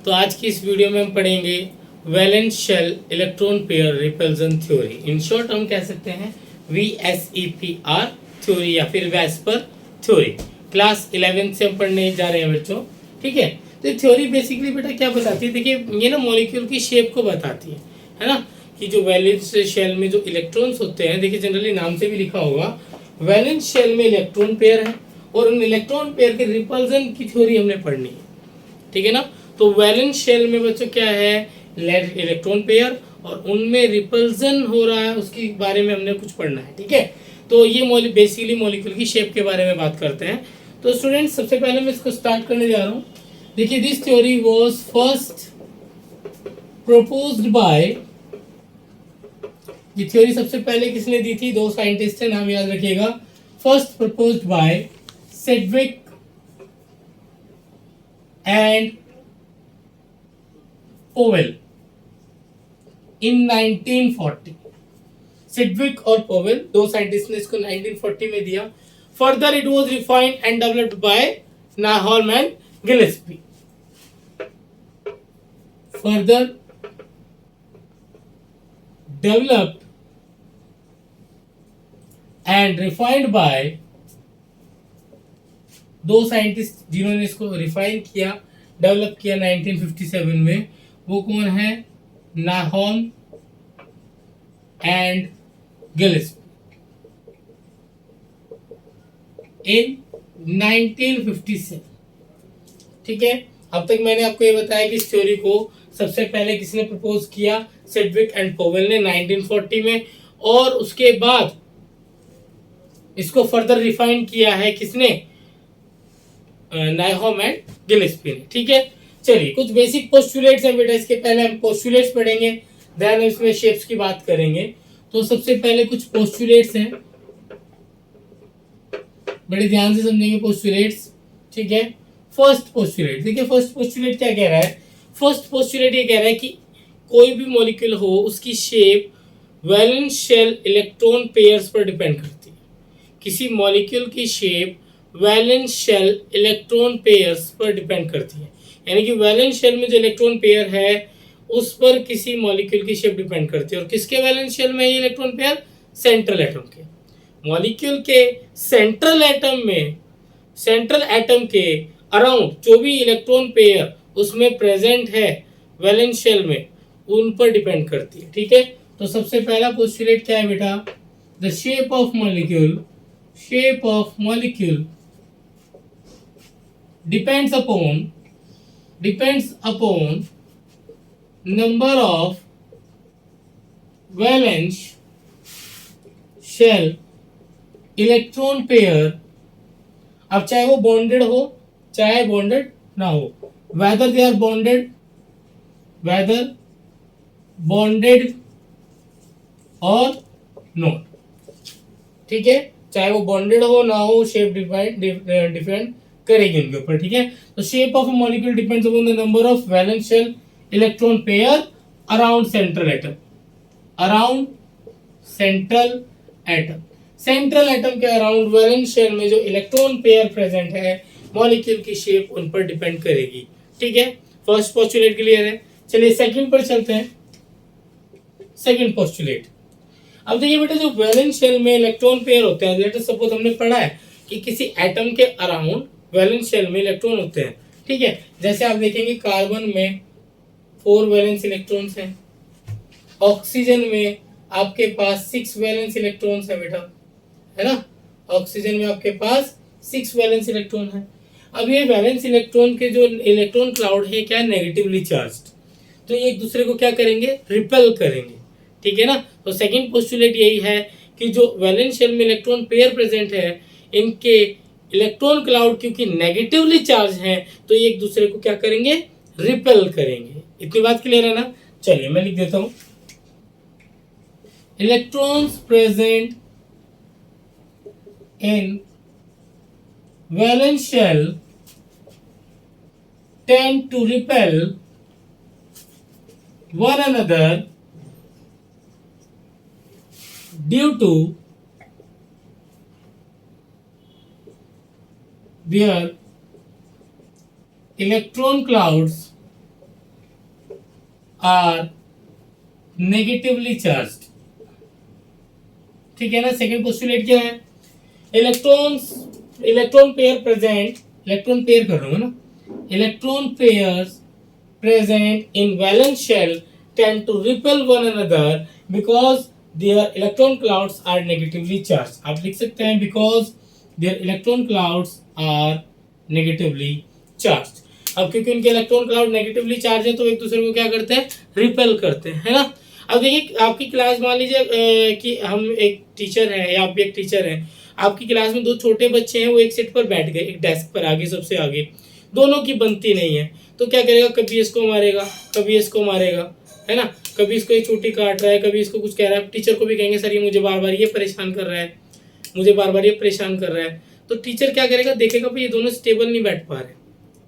तो आज की इस वीडियो में हम पढ़ेंगे valence shell electron pair repulsion theory. In short हम कह सकते हैं VSEPR थ्योरी या फिर वैस्पर थ्योरी। क्लास 11 से हम पढ़ने जा रहे हैं बच्चों, ठीक है। तो ये थ्योरी बेसिकली बेटा क्या बताती है, देखिए ये ना मॉलिक्यूल की शेप को बताती है ना, कि जो वैलेंस शेल में जो इलेक्ट्रॉन्स होते हैं, देखिए जनरली नाम से भी लिखा होगा वैलेंस शेल में इलेक्ट्रॉन पेयर है और उन इलेक्ट्रॉन पेयर के रिपल्जन की थ्योरी हमने पढ़नी है, ठीक है ना। तो वैलेंस शेल में बच्चों क्या है, इलेक्ट्रॉन पेयर और उनमें रिपल्जन हो रहा है, उसके बारे में हमने कुछ पढ़ना है, ठीक है। तो ये बेसिकली मॉलिक्यूल की शेप के बारे में बात करते हैं। तो स्टूडेंट्स सबसे पहले मैं इसको स्टार्ट करने जा रहा हूँ। देखिए this theory was first proposed bye, ये थ्योरी सबसे पहले किसने दी थी, दो साइंटिस्ट हैं, नाम याद रखिएगा। First proposed by Sidgwick and Powell in 1940। Sidgwick और पोवेल दो साइंटिस्ट ने इसको 1940 में दिया। Further it was refined and developed by नाहॉम and Gillespie. Further developed and refined by, दो साइंटिस्ट जिन्होंने इसको रिफाइन किया, डेवलप किया 1957 में, वो कौन है, नाहॉम एंड गिलेस्पी इन 1957, ठीक है। अब तक मैंने आपको ये बताया कि इस थ्योरी को सबसे पहले किसने प्रपोज किया, सेडविक एंड पोवेल ने 1940 में, और उसके बाद इसको फर्दर रिफाइन किया है किसने, नाहॉम एंड गिलेस्पी ने, ठीक है। चलिए कुछ बेसिक पोस्टुलेट्स हैं बेटा, इसके पहले हम पोस्टुलेट्स पढ़ेंगे, देन इसमें शेप्स की बात करेंगे। तो सबसे पहले कुछ पोस्टुलेट्स हैं, बड़े ध्यान से समझेंगे पोस्टुलेट्स, ठीक है। फर्स्ट पोस्टुलेट, देखिए फर्स्ट पोस्टुलेट क्या कह रहा है, फर्स्ट पोस्टुलेट ये कह रहा है कि कोई भी मॉलिक्यूल हो उसकी shape valence shell electron pairs पर डिपेंड करती है। किसी मॉलिक्यूल की shape valence shell electron pairs पर डिपेंड करती है, यानी कि वैलेंस शेल में जो इलेक्ट्रॉन पेयर है उस पर किसी मॉलिक्यूल की शेप डिपेंड करती है। और किसके वैलेंस शेल में ये इलेक्ट्रॉन पेयर, सेंट्रल एटम के। मॉलिक्यूल के सेंट्रल एटम में, सेंट्रल एटम के अराउंड जो भी इलेक्ट्रॉन पेयर उसमें प्रेजेंट है वैलेंस शेल में, उन पर डिपेंड करती है, ठीक है। तो सबसे पहला पोस्टुलेट क्या है बेटा, the shape of molecule, shape of molecule depends upon number of valence shell electron pair. अब चाहे वो बॉन्डेड हो चाहे बॉन्डेड ना हो, whether they are bonded, whether bonded और नॉट, ठीक है। चाहे वो बॉन्डेड हो ना हो, शेप डिपेंड करेगी उनके ऊपर, ठीक है। तो shape of a molecule depends upon the number of valence shell electron pair around central atom, around central atom. Central atom के अराउंड वैलेंस शेल में जो इलेक्ट्रॉन पेयर प्रेजेंट है, मॉलिक्यूल की शेप उन पर डिपेंड करेगी, ठीक है। फर्स्ट पोस्टुलेट क्लियर है। चलिए सेकंड पर चलते हैं। सेकंड पोस्टुलेट, अब देखिए बेटा जो वैलेंस शेल में इलेक्ट्रॉन पेयर होते हैं, लेट अस सपोज हमने पढ़ा है कि किसी एटम के अराउंड वैलेंस शेल में इलेक्ट्रॉन होते हैं, ठीक है। जैसे आप देखेंगे कार्बन में 4 वैलेंस इलेक्ट्रॉन्स हैं, ऑक्सीजन में आपके पास 6 वैलेंस इलेक्ट्रॉन्स है बेटा, है ना। ऑक्सीजन में आपके पास 6 वैलेंस इलेक्ट्रॉन है। अब ये वैलेंस इलेक्ट्रॉन के जो इलेक्ट्रॉन क्लाउड है क्या, नेगेटिवली चार्ज्ड, तो ये एक दूसरे को क्या करेंगे, रिपेल करेंगे, ठीक है ना। तो सेकंड पोस्टुलेट यही है कि जो वैलेंस शेल में इलेक्ट्रॉन पेयर प्रेजेंट है, इनके इलेक्ट्रॉन क्लाउड क्योंकि नेगेटिवली चार्ज हैं, तो ये एक दूसरे को क्या करेंगे, रिपेल करेंगे। इतनी बात क्लियर है ना। चलिए मैं लिख देता हूं, electrons present in valence shell tend to repel one another due to their electron clouds are negatively charged. ठीक है ना। सेकंड पोस्टुलेट क्या है? Electron pair present, electron pair कर रहा हूं ना, electron pairs present in valence shell tend to repel one another because their electron clouds are negatively charged। आप लिख सकते हैं because their electron clouds are negatively charged। अब क्योंकि उनके इलेक्ट्रॉन क्लाउड नेगेटिवली चार्ज है तो एक दूसरे को क्या करते हैं? रिपेल करते हैं, है ना। अब देखिए आपकी क्लास, मान लीजिए कि हम एक टीचर हैं या आप भी एक टीचर हैं, आपकी क्लास में दो छोटे बच्चे हैं, वो एक सीट पर बैठ गए, एक डेस्क पर आगे, सबसे आगे, दोनों की बनती नहीं है, तो क्या करेगा? कभी इसको मारेगा, कभी इसको मारेगा, है ना। कभी इसको एक चोटी काट रहा है, कभी इसको कुछ कह रहा है, टीचर को भी कहेंगे सर ये मुझे बार बार ये परेशान कर रहा है, मुझे बार बार ये परेशान कर रहा है। तो टीचर क्या करेगा? देखेगा भाई ये दोनों स्टेबल नहीं बैठ पा रहे,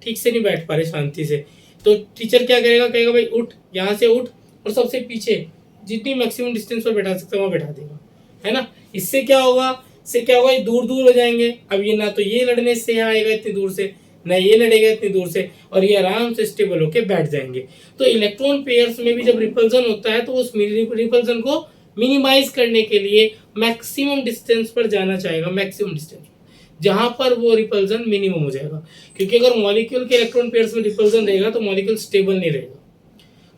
ठीक से नहीं बैठ पा रहे शांति से, तो टीचर क्या करेगा? कहेगा भाई उठ, यहाँ से उठ, और सबसे पीछे जितनी मैक्सिमम डिस्टेंस पर बैठा सकता है वहाँ बैठा देगा, है ना। इससे क्या होगा? इससे क्या होगा? ये दूर दूर हो जाएंगे। अब ये ना तो ये लड़ने से यहाँ आएगा इतनी दूर से, ना ये लड़ेगा इतनी दूर से, और ये आराम से स्टेबल होकर बैठ जाएंगे। तो इलेक्ट्रॉन पेयर्स में भी जब रिपल्जन होता है तो उस रिपल्जन को मिनिमाइज करने के लिए मैक्सिमम डिस्टेंस पर जाना चाहेगा, मैक्सिमम डिस्टेंस जहां पर वो रिपल्जन मिनिमम हो जाएगा। क्योंकि अगर मॉलिक्यूल के इलेक्ट्रॉन पेयर्स में रिपल्जन रहेगा तो मॉलिक्यूल स्टेबल नहीं रहेगा,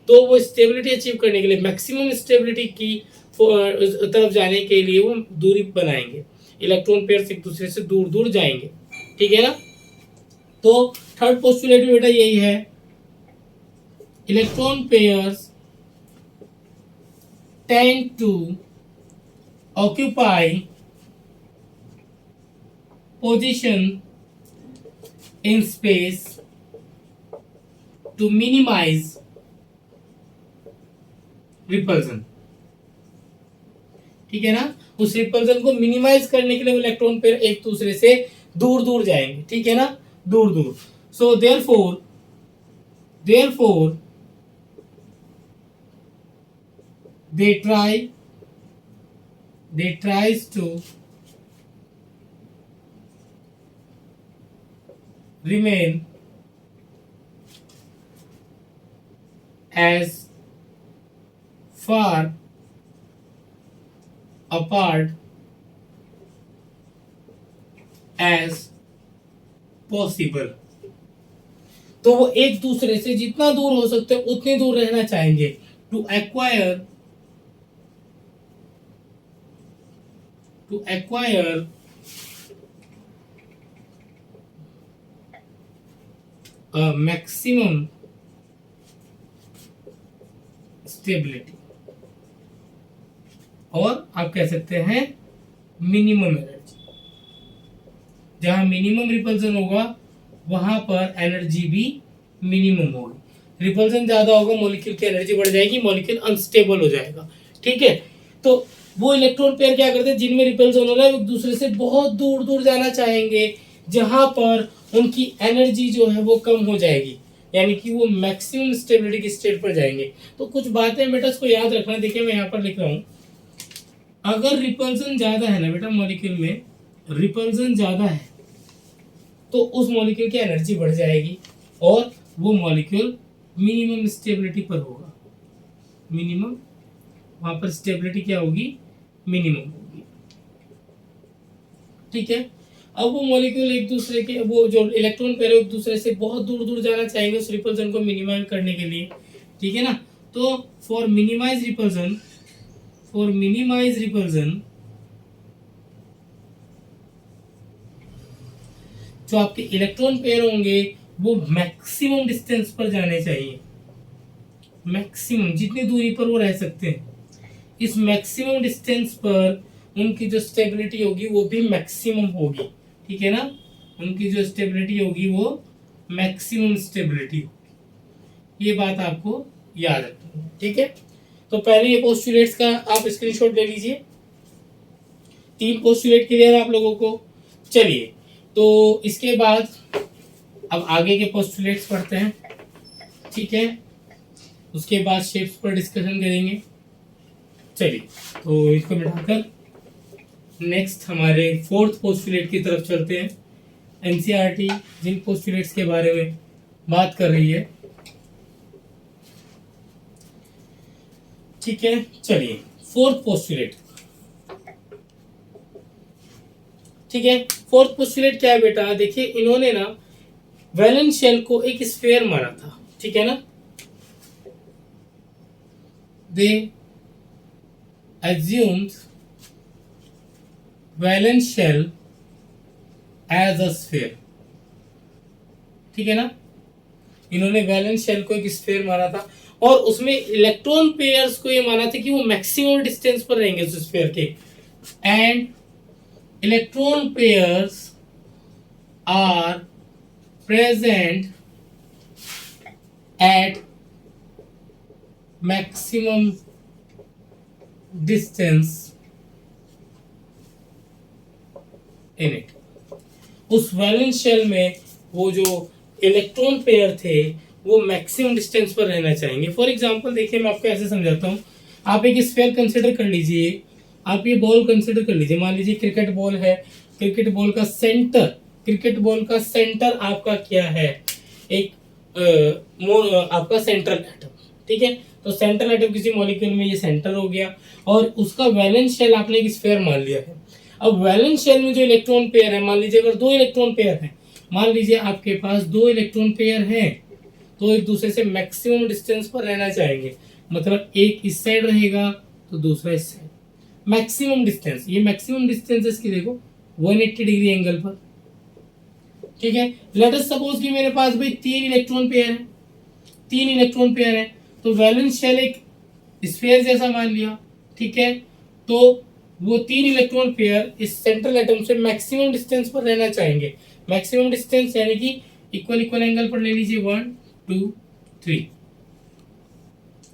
तो वो स्टेबिलिटी अचीव करने के लिए, मैक्सिमम स्टेबिलिटी की तरफ जाने के लिए वो दूरी बनाएंगे, इलेक्ट्रॉन पेयर्स एक दूसरे से दूर दूर जाएंगे। ठीक है ना। तो थर्ड पोस्टुलेट भी बेटा यही है, electron pairs tend to occupy position in space to minimize repulsion. ठीक है ना। उस रिपल्जन को मिनिमाइज करने के लिए वो इलेक्ट्रॉन पेयर एक दूसरे से दूर दूर जाएंगे। ठीक है ना, दूर दूर। So therefore they tries to remain as far apart as possible। तो वो एक दूसरे से जितना दूर हो सकते हैं उतनी दूर रहना चाहेंगे, टू एक्वायर मैक्सिमम स्टेबिलिटी, और आप कह सकते हैं मिनिमम एनर्जी। जहां मिनिमम रिपल्जन होगा वहां पर एनर्जी भी मिनिमम होगी। रिपल्जन ज्यादा होगा, मॉलिक्यूल की एनर्जी बढ़ जाएगी, मॉलिक्यूल अनस्टेबल हो जाएगा। ठीक है। तो वो इलेक्ट्रॉन पेयर क्या करते हैं? जिनमें रिपल्जन हो रहा है वो एक दूसरे से बहुत दूर दूर जाना चाहेंगे, जहां पर उनकी एनर्जी जो है वो कम हो जाएगी, यानी कि वो मैक्सिमम स्टेबिलिटी की स्टेट पर जाएंगे। तो कुछ बातें बेटा इसको याद रखना। देखिए मैं यहाँ पर लिख रहा हूँ, अगर रिपल्जन ज्यादा है ना बेटा, मॉलिक्यूल में रिपल्जन ज्यादा है तो उस मॉलिक्यूल की एनर्जी बढ़ जाएगी और वो मॉलिक्यूल मिनिमम स्टेबिलिटी पर होगा। मिनिमम, वहां पर स्टेबिलिटी क्या होगी? मिनिमम होगी। ठीक है। अब वो मॉलिक्यूल एक दूसरे के, वो जो इलेक्ट्रॉन पेयर एक दूसरे से बहुत दूर दूर जाना चाहेंगे उस रिपल्जन को मिनिमाइज करने के लिए। ठीक है ना। तो फॉर मिनिमाइज रिपल्जन जो आपके इलेक्ट्रॉन पेयर होंगे वो मैक्सिमम डिस्टेंस पर जाने चाहिए, मैक्सिमम जितनी दूरी पर वो रह सकते हैं। इस मैक्सिमम डिस्टेंस पर उनकी जो स्टेबिलिटी होगी वो भी मैक्सिमम होगी। ठीक है ना। उनकी जो स्टेबिलिटी होगी वो मैक्सिमम स्टेबिलिटी होगी। ये बात आपको याद रखनी है। ठीक है। तो पहले ये पोस्टुलेट्स का आप स्क्रीनशॉट ले लीजिए। 3 पोस्टुलेट क्लियर आप लोगों को। चलिए तो इसके बाद अब आगे के पोस्टुलेट्स पढ़ते हैं। ठीक है। उसके बाद शेप्स पर डिस्कशन करेंगे। चलिए तो इसको मिटाकर नेक्स्ट हमारे 4th पोस्टुलेट की तरफ चलते हैं। एनसीईआरटी जिन पोस्टुलेट्स के बारे में बात कर रही है ठीक है, चलिए फोर्थ पोस्टुलेट। ठीक है, फोर्थ पोस्टुलेट क्या है बेटा, देखिए इन्होंने ना वैलेंस शेल को एक स्फीयर माना था, ठीक है ना, they assumed valence shell as a sphere, ठीक है ना, इन्होंने वैलेंस शेल को एक स्फीयर माना था और उसमें इलेक्ट्रॉन पेयर्स को ये माना था कि वो मैक्सिमम डिस्टेंस पर रहेंगे उस स्फीयर के, and electron pairs are present at maximum distance in it. उस वैलेंस शेल में वो जो इलेक्ट्रॉन पेयर थे वो मैक्सिमम डिस्टेंस पर रहना चाहेंगे। फॉर एग्जांपल देखिए, मैं आपको ऐसे समझाता हूँ। आप एक स्फीयर कंसिडर कर लीजिए, आप ये बॉल कंसिडर कर लीजिए, मान लीजिए क्रिकेट बॉल है, क्रिकेट बॉल का सेंटर, क्रिकेट बॉल का सेंटर आपका क्या है, एक आपका सेंट्रल एटम, ठीक है। तो सेंट्रल एटम किसी मॉलिक्यूल में ये सेंटर हो गया और उसका वैलेंस शेल आपने एक स्फीयर मान लिया है। अब वैलेंस शेल में जो इलेक्ट्रॉन पेयर है, मान लीजिए अगर दो इलेक्ट्रॉन पेयर है, मान लीजिए आपके पास दो इलेक्ट्रॉन पेयर हैं, तो एक दूसरे से मैक्सिमम डिस्टेंस पर रहना चाहेंगे, मतलब एक इस साइड रहेगा तो दूसरा इस साइड, मैक्सिमम डिस्टेंस। ये मैक्सिमम डिस्टेंस इसकी देखो 180 डिग्री एंगल पर, ठीक है। लेट अस सपोज कि मेरे पास भाई तीन इलेक्ट्रॉन पेयर है, तीन इलेक्ट्रॉन पेयर है, तो वैलेंस शेल एक स्फीयर जैसा मान लिया, ठीक है। तो वो तीन इलेक्ट्रॉन पेयर इस सेंट्रल एटम से मैक्सिमम डिस्टेंस पर रहना चाहेंगे। मैक्सिमम डिस्टेंस यानी कि इक्वल इक्वल एंगल पर ले लीजिए, 1 2 3,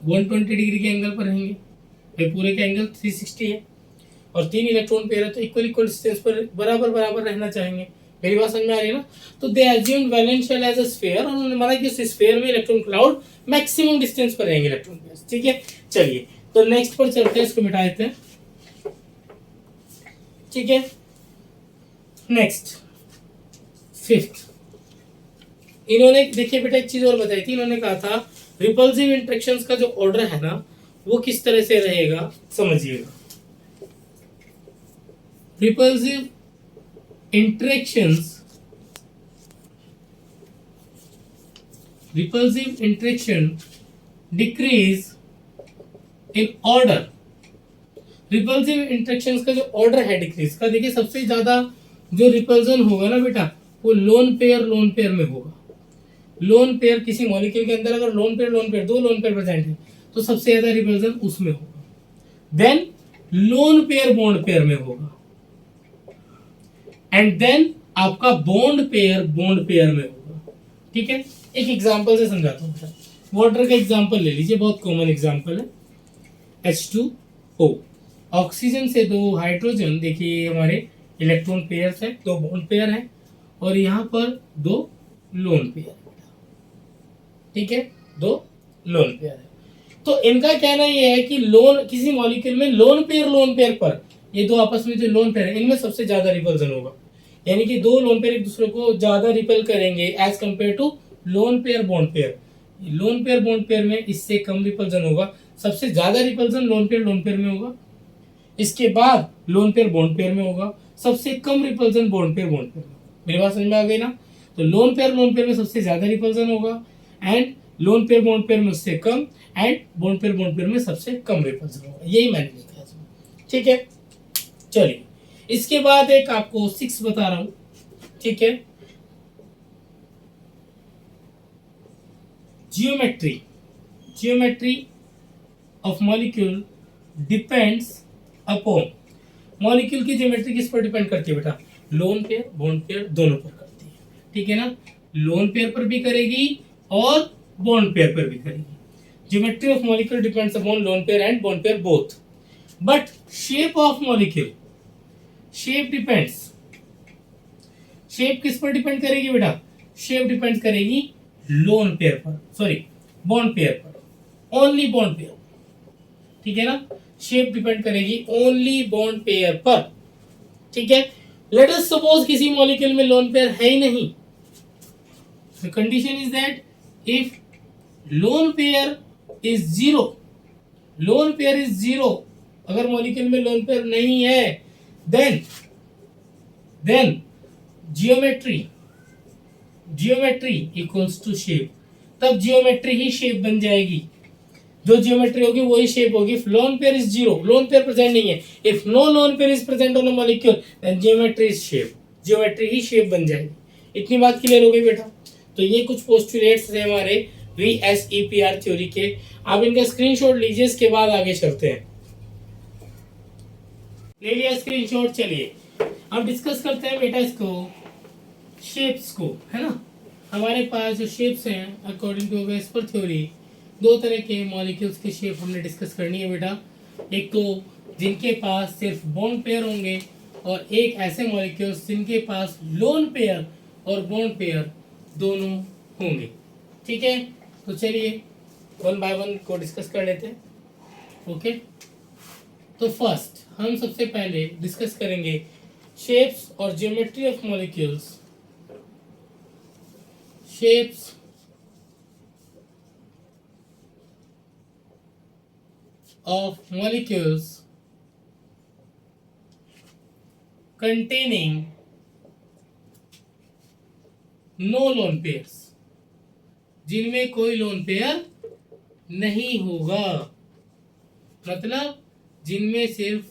120 डिग्री के एंगल पर रहेंगे, ये पूरे का एंगल 360 है, और तीन इलेक्ट्रॉन पेयर है तो इक्वल इक्वल डिस्टेंस पर बराबर बराबर रहना चाहेंगे। मेरी बात समझ में आ रही है ना। तो they assumed valence shell as a sphere, और उन्होंने माना कि उस स्फीयर में इलेक्ट्रॉन क्लाउड मैक्सिमम डिस्टेंस पर रहेंगे इलेक्ट्रॉन पेयर्स, ठीक है। चलिए तो नेक्स्ट पर चलते हैं, इसको मिटा देते हैं, ठीक है। नेक्स्ट फिफ्थ, इन्होंने देखिए बेटा एक चीज और बताई थी, इन्होंने कहा था रिपल्सिव इंटरेक्शंस का जो ऑर्डर है ना वो किस तरह से रहेगा, समझिएगा। Repulsive interactions, repulsive interaction decrease in order। Repulsive interactions का जो ऑर्डर है डिक्रीज का, देखिए सबसे ज्यादा जो रिपल्जन होगा ना बेटा वो लोन पेयर में होगा। लोन पेयर किसी मॉलिक्यूल के अंदर अगर लोन पेयर दो लोन पेयर प्रेजेंट है तो सबसे ज्यादा रिपल्जन उसमें होगा, then lone pair bond pair में होगा, एंड देन आपका बॉन्ड पेयर में होगा, ठीक है। एक एग्जांपल से समझाता हूँ, वाटर का एग्जांपल ले लीजिए, बहुत कॉमन एग्जांपल है, H2O। ऑक्सीजन से दो हाइड्रोजन, देखिए हमारे इलेक्ट्रॉन पेयर्स है, दो बॉन्ड पेयर है, और यहाँ पर दो लोन पेयर है, ठीक है, दो लोन पेयर है। तो इनका कहना यह है कि लोन किसी मॉलिक्यूल में लोन पेयर पर, ये दो आपस में जो लोन पेयर है इनमें सबसे ज्यादा रिपल्जन होगा, यानी कि दो लोन पेयर एक दूसरे को ज्यादा रिपेल करेंगे as compare to lone pair bond pair. Lone pair bond pair में इससे कम रिपल्जन होगा, सबसे ज्यादा रिपल्जन लोन पेयर में होगा, इसके बाद लोन पेयर बॉन्ड पेयर में होगा, सबसे कम रिपल्जन बॉन्ड पेयर में। मेरी बात समझ में आ गई ना। तो लोन पेयर में सबसे ज्यादा रिपल्जन होगा, and loan pair bond pair में उससे कम, एंड बॉन्ड पेयर में सबसे कम रिपल्जन होगा, यही मैंने लिखा है, ठीक है। चलिए इसके बाद एक आपको 6 बता रहा हूं, ठीक है। Geometry of molecule depends upon, molecule की ज्योमेट्री किस पर डिपेंड करती है बेटा, लोन पेयर बॉन्ड पेयर दोनों पर करती है, ठीक है ना। लोन पेयर पर भी करेगी और बॉन्ड पेयर पर भी करेगी। Geometry of molecule depends upon lone pair and bond pair both, but shape of molecule, shape depends, shape किस पर डिपेंड करेगी बेटा, शेप डिपेंड करेगी लोन पेयर पर, सॉरी बॉन्ड पेयर पर, ओनली बॉन्ड पेयर, ठीक है ना। शेप डिपेंड करेगी ओनली बॉन्ड पेयर पर, ठीक है। लेट अस सपोज किसी मॉलिक्यूल में लोन पेयर है ही नहीं, the condition is that if lone pair is zero, lone pair is zero, अगर मॉलिक्यूल में लोन पेयर नहीं है then geometry equals to shape, तब जियोमेट्री ही शेप बन जाएगी, जो जियोमेट्री होगी वही शेप होगी। If lone pair is zero, lone pair present नहीं है, if no lone pair is present on a molecule then geometry is shape, geometry ही शेप बन जाएगी। इतनी बात क्लियर हो गई बेटा। तो ये कुछ पोस्टुलेट्स है हमारे VSEPR थ्योरी के, आप इनका स्क्रीनशॉट लीजिए, इसके बाद आगे चलते हैं। ले लिया स्क्रीनशॉट, चलिए अब डिस्कस करते हैं बेटा इसको, शेप्स को, है ना। हमारे पास जो शेप्स हैं अकॉर्डिंग टू वेस्पर थ्योरी, दो तरह के मॉलिक्यूल्स की शेप हमने डिस्कस करनी है बेटा। एक तो जिनके पास सिर्फ बॉन्ड पेयर होंगे, और एक ऐसे मॉलिक्यूल्स जिनके पास लोन पेयर और बॉन्ड पेयर दोनों होंगे। ठीक है, तो चलिए वन बाय वन को डिस्कस कर लेते हैं। ओके, तो फर्स्ट हम सबसे पहले डिस्कस करेंगे शेप्स और geometry of molecules, shapes of molecules containing no lone pairs, जिनमें कोई लोन पेयर नहीं होगा, मतलब जिनमें सिर्फ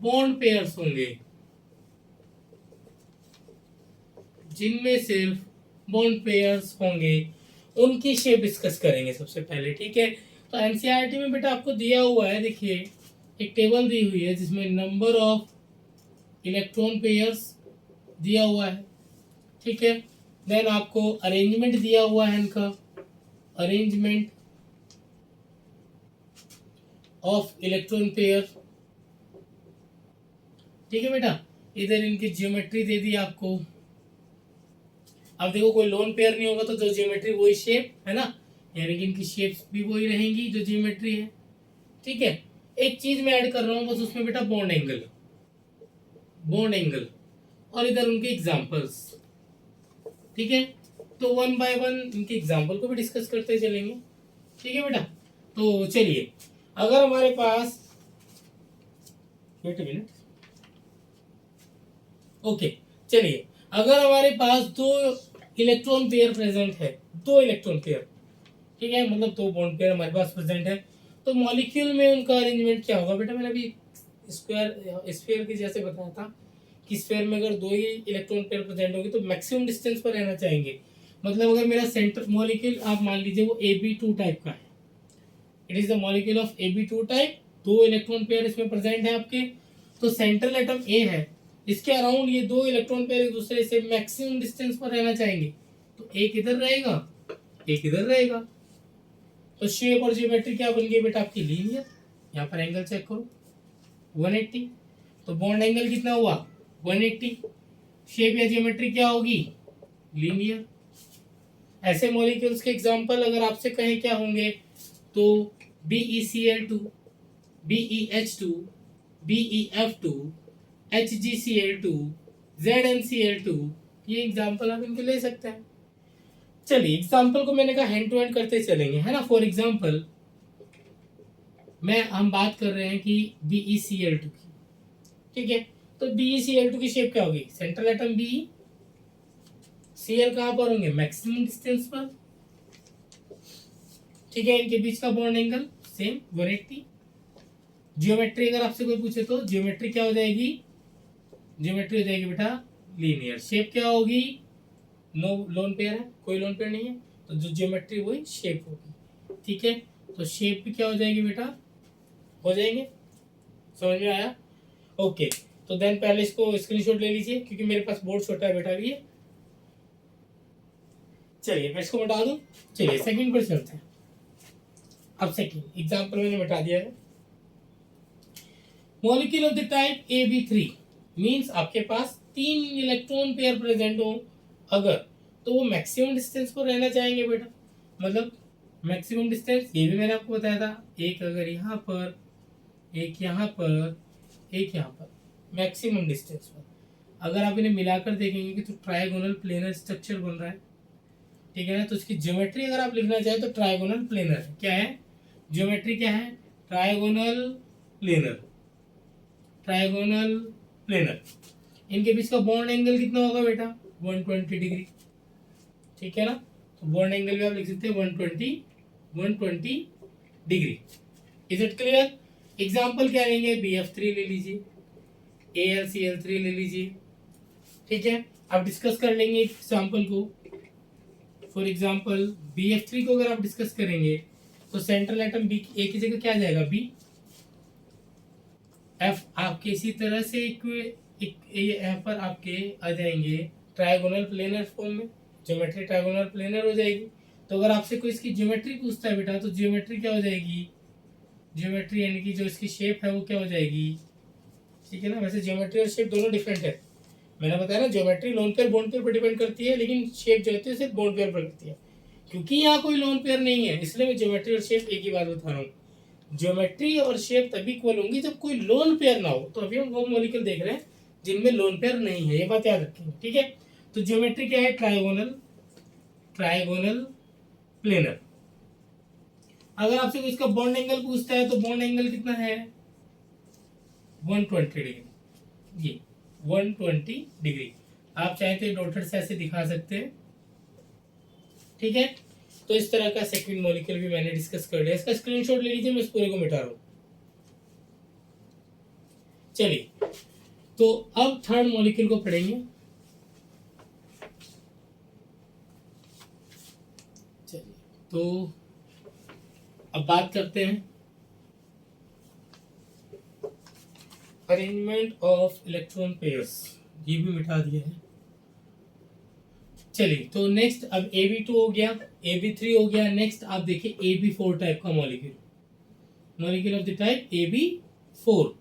बॉन्ड पेयर्स होंगे, जिनमें सिर्फ बॉन्ड पेयर्स होंगे उनकी शेप डिस्कस करेंगे सबसे पहले। ठीक है, तो एनसीईआरटी में बेटा आपको दिया हुआ है, देखिए एक टेबल दी हुई है जिसमें नंबर ऑफ इलेक्ट्रॉन पेयर्स दिया हुआ है। ठीक है, देन आपको अरेंजमेंट दिया हुआ है इनका, अरेंजमेंट ऑफ इलेक्ट्रॉन पेयर। ठीक है बेटा, इधर इनकी ज्योमेट्री दे दी आपको। अब देखो कोई लोन पेयर नहीं होगा तो जो ज्योमेट्री वही शेप, है ना, यानी कि इनकी शेप्स भी वही रहेंगी जो ज्योमेट्री है। ठीक है, एक चीज मैं ऐड कर रहा हूं बस उसमें बेटा, बॉन्ड एंगल और इधर उनके एग्जांपल्स। ठीक है, तो वन बाय वन इनके एग्जांपल को भी डिस्कस करते चलेंगे। ठीक है बेटा, तो चलिए अगर हमारे पास, वेट अ मिनट, ओके, चलिए अगर हमारे पास दो इलेक्ट्रॉन पेयर प्रेजेंट है, दो इलेक्ट्रॉन पेयर, ठीक है, मतलब दो बॉन्ड पेयर हमारे पास प्रेजेंट है, तो मॉलिक्यूल में उनका अरेंजमेंट क्या होगा बेटा। मैंने अभी स्फीयर की जैसे बताया था कि स्फीयर में अगर दो ही इलेक्ट्रॉन पेयर प्रेजेंट होगी तो मैक्सिमम डिस्टेंस पर रहना चाहेंगे। मतलब अगर मेरा सेंटर मॉलिक्यूल आप मान लीजिए वो AB2 टाइप का है, it is the molecule of AB2 type, दो इलेक्ट्रॉन पेयर इसमें प्रेजेंट है आपके, तो सेंट्रल एटम ए है, इसके अराउंड ये दो इलेक्ट्रॉन पेयर एक दूसरे से मैक्सिमम डिस्टेंस पर रहना चाहेंगे, तो एक इधर रहेगा एक इधर रहेगा, तो शेप और ज्योमेट्री क्या बन गई बेटा आपकी, लीनियर। यहाँ पर एंगल चेक करो 180, तो बॉन्ड एंगल कितना हुआ 180, शेप या ज्योमेट्री क्या होगी, लीनियर। ऐसे मॉलिक्यूल्स के एग्जांपल अगर आपसे कहें क्या होंगे, तो BeCl2, BeH2, BeF2, HgCl2, ZnCl2, ये एग्जांपल आप इनके ले सकते हैं। चलिए एग्जाम्पल को मैंने कहा हैंड टू हैंड करते चलेंगे, है ना। फॉर एग्जाम्पल हम बात कर रहे हैं कि BeCl2 की, ठीक है, तो BeCl2 की शेप क्या होगी, सेंट्रल एटम बी, Cl कहां पर होंगे, मैक्सिमम डिस्टेंस पर। ठीक है, इनके बीच का बॉन्ड एंगल सेम 180। जियोमेट्री अगर आपसे कोई पूछे तो जियोमेट्री क्या हो जाएगी, जियोमेट्री हो जाएगी बेटा लीनियर। शेप क्या होगी, नो लोन पेयर है, कोई लोन पेयर नहीं है, तो जो ज्योमेट्री वही शेप होगी। ठीक है, तो शेप भी क्या हो जाएगी बेटा, हो जाएंगे, समझ में आया। ओके, तो देन पहले इसको स्क्रीनशॉट ले लीजिए क्योंकि मेरे पास बोर्ड छोटा है बेटा अभी। चलिए मैं इसको मिटा दूं, चलिए सेकंड पर चलते हैं। अब सेकंड एग्जांपल मैंने मिटा दिया है। Molecule of the type AB3 means आपके पास 3 इलेक्ट्रॉन पेयर प्रेजेंट हो अगर, तो वो मैक्सिमम डिस्टेंस पर रहना चाहेंगे बेटा। मतलब मैक्सिमम डिस्टेंस ये भी मैंने आपको बताया था, एक अगर यहाँ पर, एक यहाँ पर, एक यहाँ पर, मैक्सिमम डिस्टेंस पर। अगर आप इन्हें मिलाकर देखेंगे कि तो ट्रायगोनल प्लेनर स्ट्रक्चर बन रहा है, ठीक है ना। तो इसकी ज्योमेट्री अगर आप लिखना चाहें तो ट्रायगोनल प्लेनर क्या है, ज्योमेट्री क्या है, ट्राइगोनल प्लेनर, ट्राइगोनल प्लेनर, इनके बीच का बॉन्ड एंगल कितना होगा बेटा 120 डिग्री, ठीक है ना। तो बॉन्ड एंगल भी आप लिख सकते हैं 120 degree. Is it clear. Example क्या लेंगे, BF3 ले लीजिए, AlCl3 ले लीजिए, ठीक है। आप डिस्कस कर लेंगे एग्जाम्पल को। फॉर एग्जाम्पल BF3 को अगर आप डिस्कस करेंगे तो सेंट्रल एटम बी ए की जगह क्या आ जाएगा बी, एफ आपके इसी तरह से यहाँ पर आपके आ जाएंगे ट्राइगोनल प्लेनर फॉर्म में, ज्योमेट्री ट्राइगोनल प्लेनर हो जाएगी। तो अगर आपसे कोई इसकी ज्योमेट्री पूछता है बेटा, तो ज्योमेट्री क्या हो जाएगी, ज्योमेट्री यानी कि जो इसकी शेप है वो क्या हो जाएगी, ठीक है ना। वैसे ज्योमेट्री और शेप दोनों डिफरेंट है, मैंने बताया ना, geometry loan pair bond pair पर डिपेंड करती है, लेकिन शेप जो होती है सिर्फ बॉन्ड पेयर पर करती है। क्योंकि यहाँ कोई लोन पेयर नहीं है, इसलिए मैं ज्योमेट्री और शेप एक ही बात बता रहा हूँ। ज्योमेट्री और शेप तभी इक्वल होंगी जब कोई लोन पेयर ना हो। तो अभी हम वो मॉलिक्यूल देख रहे हैं जिनमें लोन पेयर नहीं है, ये बात याद रखेंगे, ठीक है। तो ज्योमेट्री क्या है, ट्राइगोनल, ट्राइगोनल प्लेनर। अगर आपसे इसका बॉन्ड एंगल पूछता है तो बॉन्ड एंगल कितना है 120 डिग्री, ये 120 डिग्री। आप चाहे तो डॉटेड से ऐसे दिखा सकते हैं, ठीक है। तो इस तरह का सेकंड मॉलिक्यूल भी मैंने डिस्कस कर लिया, इसका स्क्रीनशॉट ले लीजिए, मैं इस पूरे को मिटा रहा हूं। चलिए, तो अब थर्ड मॉलिक्यूल को पढ़ेंगे। चलिए, तो अब बात करते हैं अरेंजमेंट ऑफ इलेक्ट्रॉन पेयर्स, ये भी मिटा दिया है। चलिए, तो नेक्स्ट अब AB2 हो गया, AB3 हो गया, नेक्स्ट आप देखिए AB4 टाइप का molecule, molecule of the type AB4,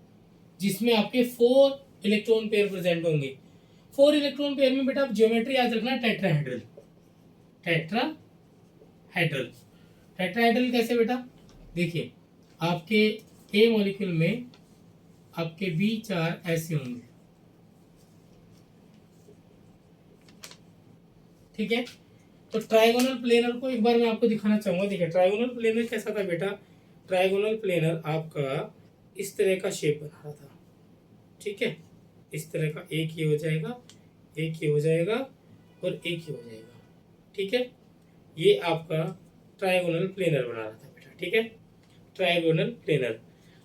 जिसमें आपके 4 इलेक्ट्रॉन पेयर प्रेजेंट होंगे। 4 इलेक्ट्रॉन पेयर में बेटा आप ज्योमेट्री याद रखना, टेट्राहेड्रल, टेट्राहेड्रल। टेट्राहेड्रल कैसे बेटा, देखिए आपके ए मॉलिक्यूल में आपके B4 ऐसे होंगे, ठीक है। तो ट्राइगोनल प्लेनर को एक बार मैं आपको दिखाना चाहूंगा। देखिए ट्राइगोनल प्लेनर कैसा था बेटा, ट्राइगोनल प्लेनर आपका इस तरह का शेप बना रहा था, ठीक है। इस तरह का एक ये हो जाएगा, एक ये हो जाएगा और एक ये हो जाएगा, ठीक है। ये आपका ट्राइगोनल प्लेनर बना रहा था बेटा, ठीक है, ट्राइगोनल प्लेनर।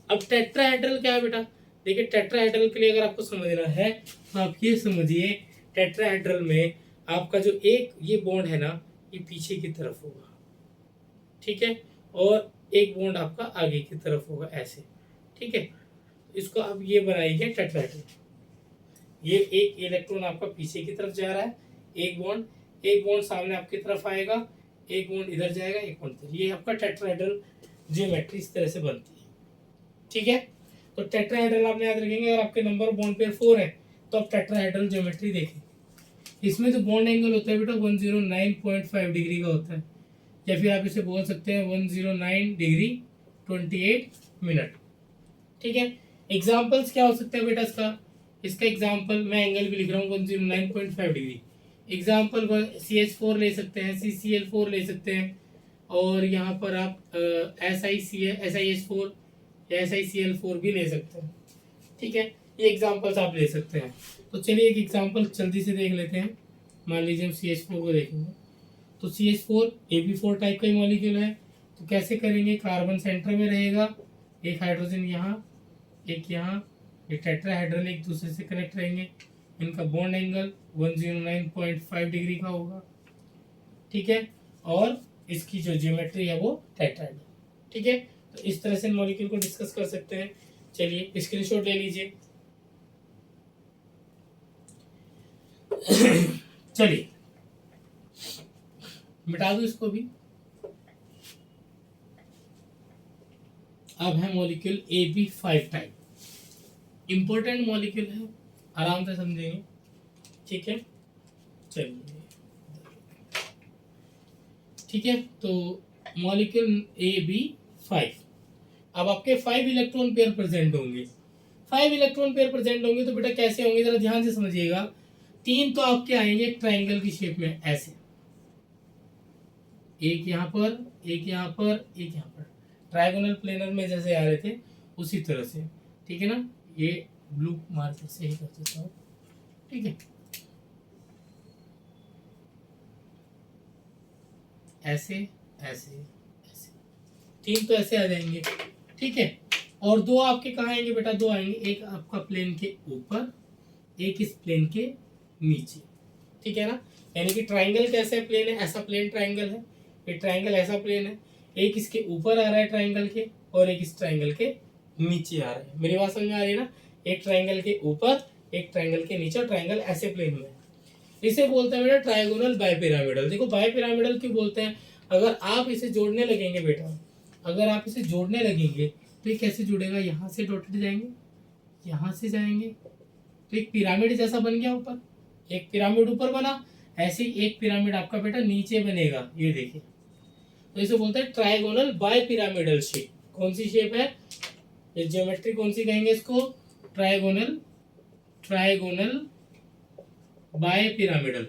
अब टेट्राहेड्रल क्या है बेटा, देखिए टेट्राहेड्रल के लिए अगर आपको समझना है तो आप ये समझिए, टेट्राहेड्रल में आपका जो एक ये बॉन्ड है ना, ये पीछे की तरफ होगा, ठीक है, और एक बॉन्ड आपका आगे की तरफ होगा ऐसे, ठीक है। इसको आप ये बनाइए टेट्राहेड्रल, ये एक इलेक्ट्रॉन आपका पीछे की तरफ जा रहा है, एक बॉन्ड सामने आपकी तरफ आएगा, एक बॉन्ड इधर जाएगा, एक बॉन्ड इधर, ये आपका टेट्राहेड्रल ज्योमेट्री इस तरह से बनती है, ठीक है। तो टेट्राहेड्रल आपने याद रखेंगे, अगर आपके नंबर बॉन्ड पेयर 4 है तो आप टेट्राहेड्रल ज्योमेट्री देखें। इसमें जो बॉन्ड एंगल होता है बेटा 109.5 डिग्री का होता है, या फिर आप इसे बोल सकते हैं 109 डिग्री 28 मिनट, ठीक है। एग्जाम्पल्स क्या हो सकते हैं बेटा इसका एग्जाम्पल मैं एंगल भी लिख रहा हूँ 109.5 डिग्री। एग्जाम्पल CH4 ले सकते हैं, CCl4 ले सकते हैं, और यहाँ पर आप SiH4 या SiCl4 भी ले सकते हैं, ठीक है। ये एग्जाम्पल्स आप ले सकते हैं। तो चलिए एक एग्जाम्पल जल्दी से देख लेते हैं। मान लीजिए हम CH4 को देखेंगे, तो CH4 AB4 टाइप का ही मॉलिक्यूल है। तो कैसे करेंगे, कार्बन सेंटर में रहेगा, एक हाइड्रोजन यहाँ, एक यहाँ, ये टेट्राहेड्रल एक दूसरे से कनेक्ट रहेंगे, इनका बॉन्ड एंगल 109.5 डिग्री का होगा, ठीक है, और इसकी जो ज्योमेट्री है वो टेट्राहेड्रल, ठीक है। तो इस तरह से मॉलिक्यूल को डिस्कस कर सकते हैं। चलिए स्क्रीनशॉट ले लीजिए। चलिए मिटा दो इसको भी। अब है molecule AB5 type, important molecule है, आराम से समझेंगे, ठीक है। चलिए ठीक है, तो मॉलिक्यूल AB5, अब आपके 5 इलेक्ट्रॉन पेयर प्रेजेंट होंगे। 5 इलेक्ट्रॉन पेयर प्रेजेंट होंगे तो बेटा कैसे होंगे, जरा ध्यान से समझिएगा। 3 तो आपके आएंगे ट्राइंगल की शेप में ऐसे, एक यहाँ पर, एक यहाँ पर, एक यहाँ पर, ट्रायगोनल प्लेनर में जैसे आ रहे थे उसी तरह से, ठीक है ना। ये ब्लू मार्कर से ही कर देता हूँ, ठीक है। ऐसे ऐसे ऐसे, तीन तो ऐसे आ जाएंगे, ठीक है। और दो आपके कहाँ आएंगे बेटा, दो आएंगे, एक आपका प्लेन के ऊपर, एक इस प्लेन के नीचे, ठीक है ना। यानी कि ट्राइंगल कैसे प्लेन है, ऐसा प्लेन ट्राइंगल है, ये ट्राइंगल ऐसा प्लेन है, एक इसके ऊपर आ रहा है ट्राइंगल के, और एक इस ट्राइंगल के नीचे आ रहा है। मेरी बात समझ में आ रही है ना, एक ट्राइंगल के ऊपर, एक ट्राइंगल के नीचे, और ट्राइंगल ऐसे प्लेन में है। इसे बोलते हैं बेटा ट्राइगोनल बाइपिरामिडल। देखो बाइपिरामिडल क्यों बोलते हैं, अगर आप इसे जोड़ने लगेंगे बेटा, अगर आप इसे जोड़ने लगेंगे तो ये कैसे जुड़ेगा, यहाँ से डॉटेड जाएंगे, यहाँ से जाएंगे, तो एक पिरामिड जैसा बन गया ऊपर, एक पिरामिड ऊपर बना, ऐसे ही एक पिरामिड आपका बेटा नीचे बनेगा, ये देखिए। तो इसे बोलते हैं ट्राइगोनल बाइपिरामिडल शेप। कौन सी शेप है ये, ज्योमेट्री कौन सी कहेंगे इसको, ट्राइगोनल, ट्राइगोनल बाइपिरामिडल।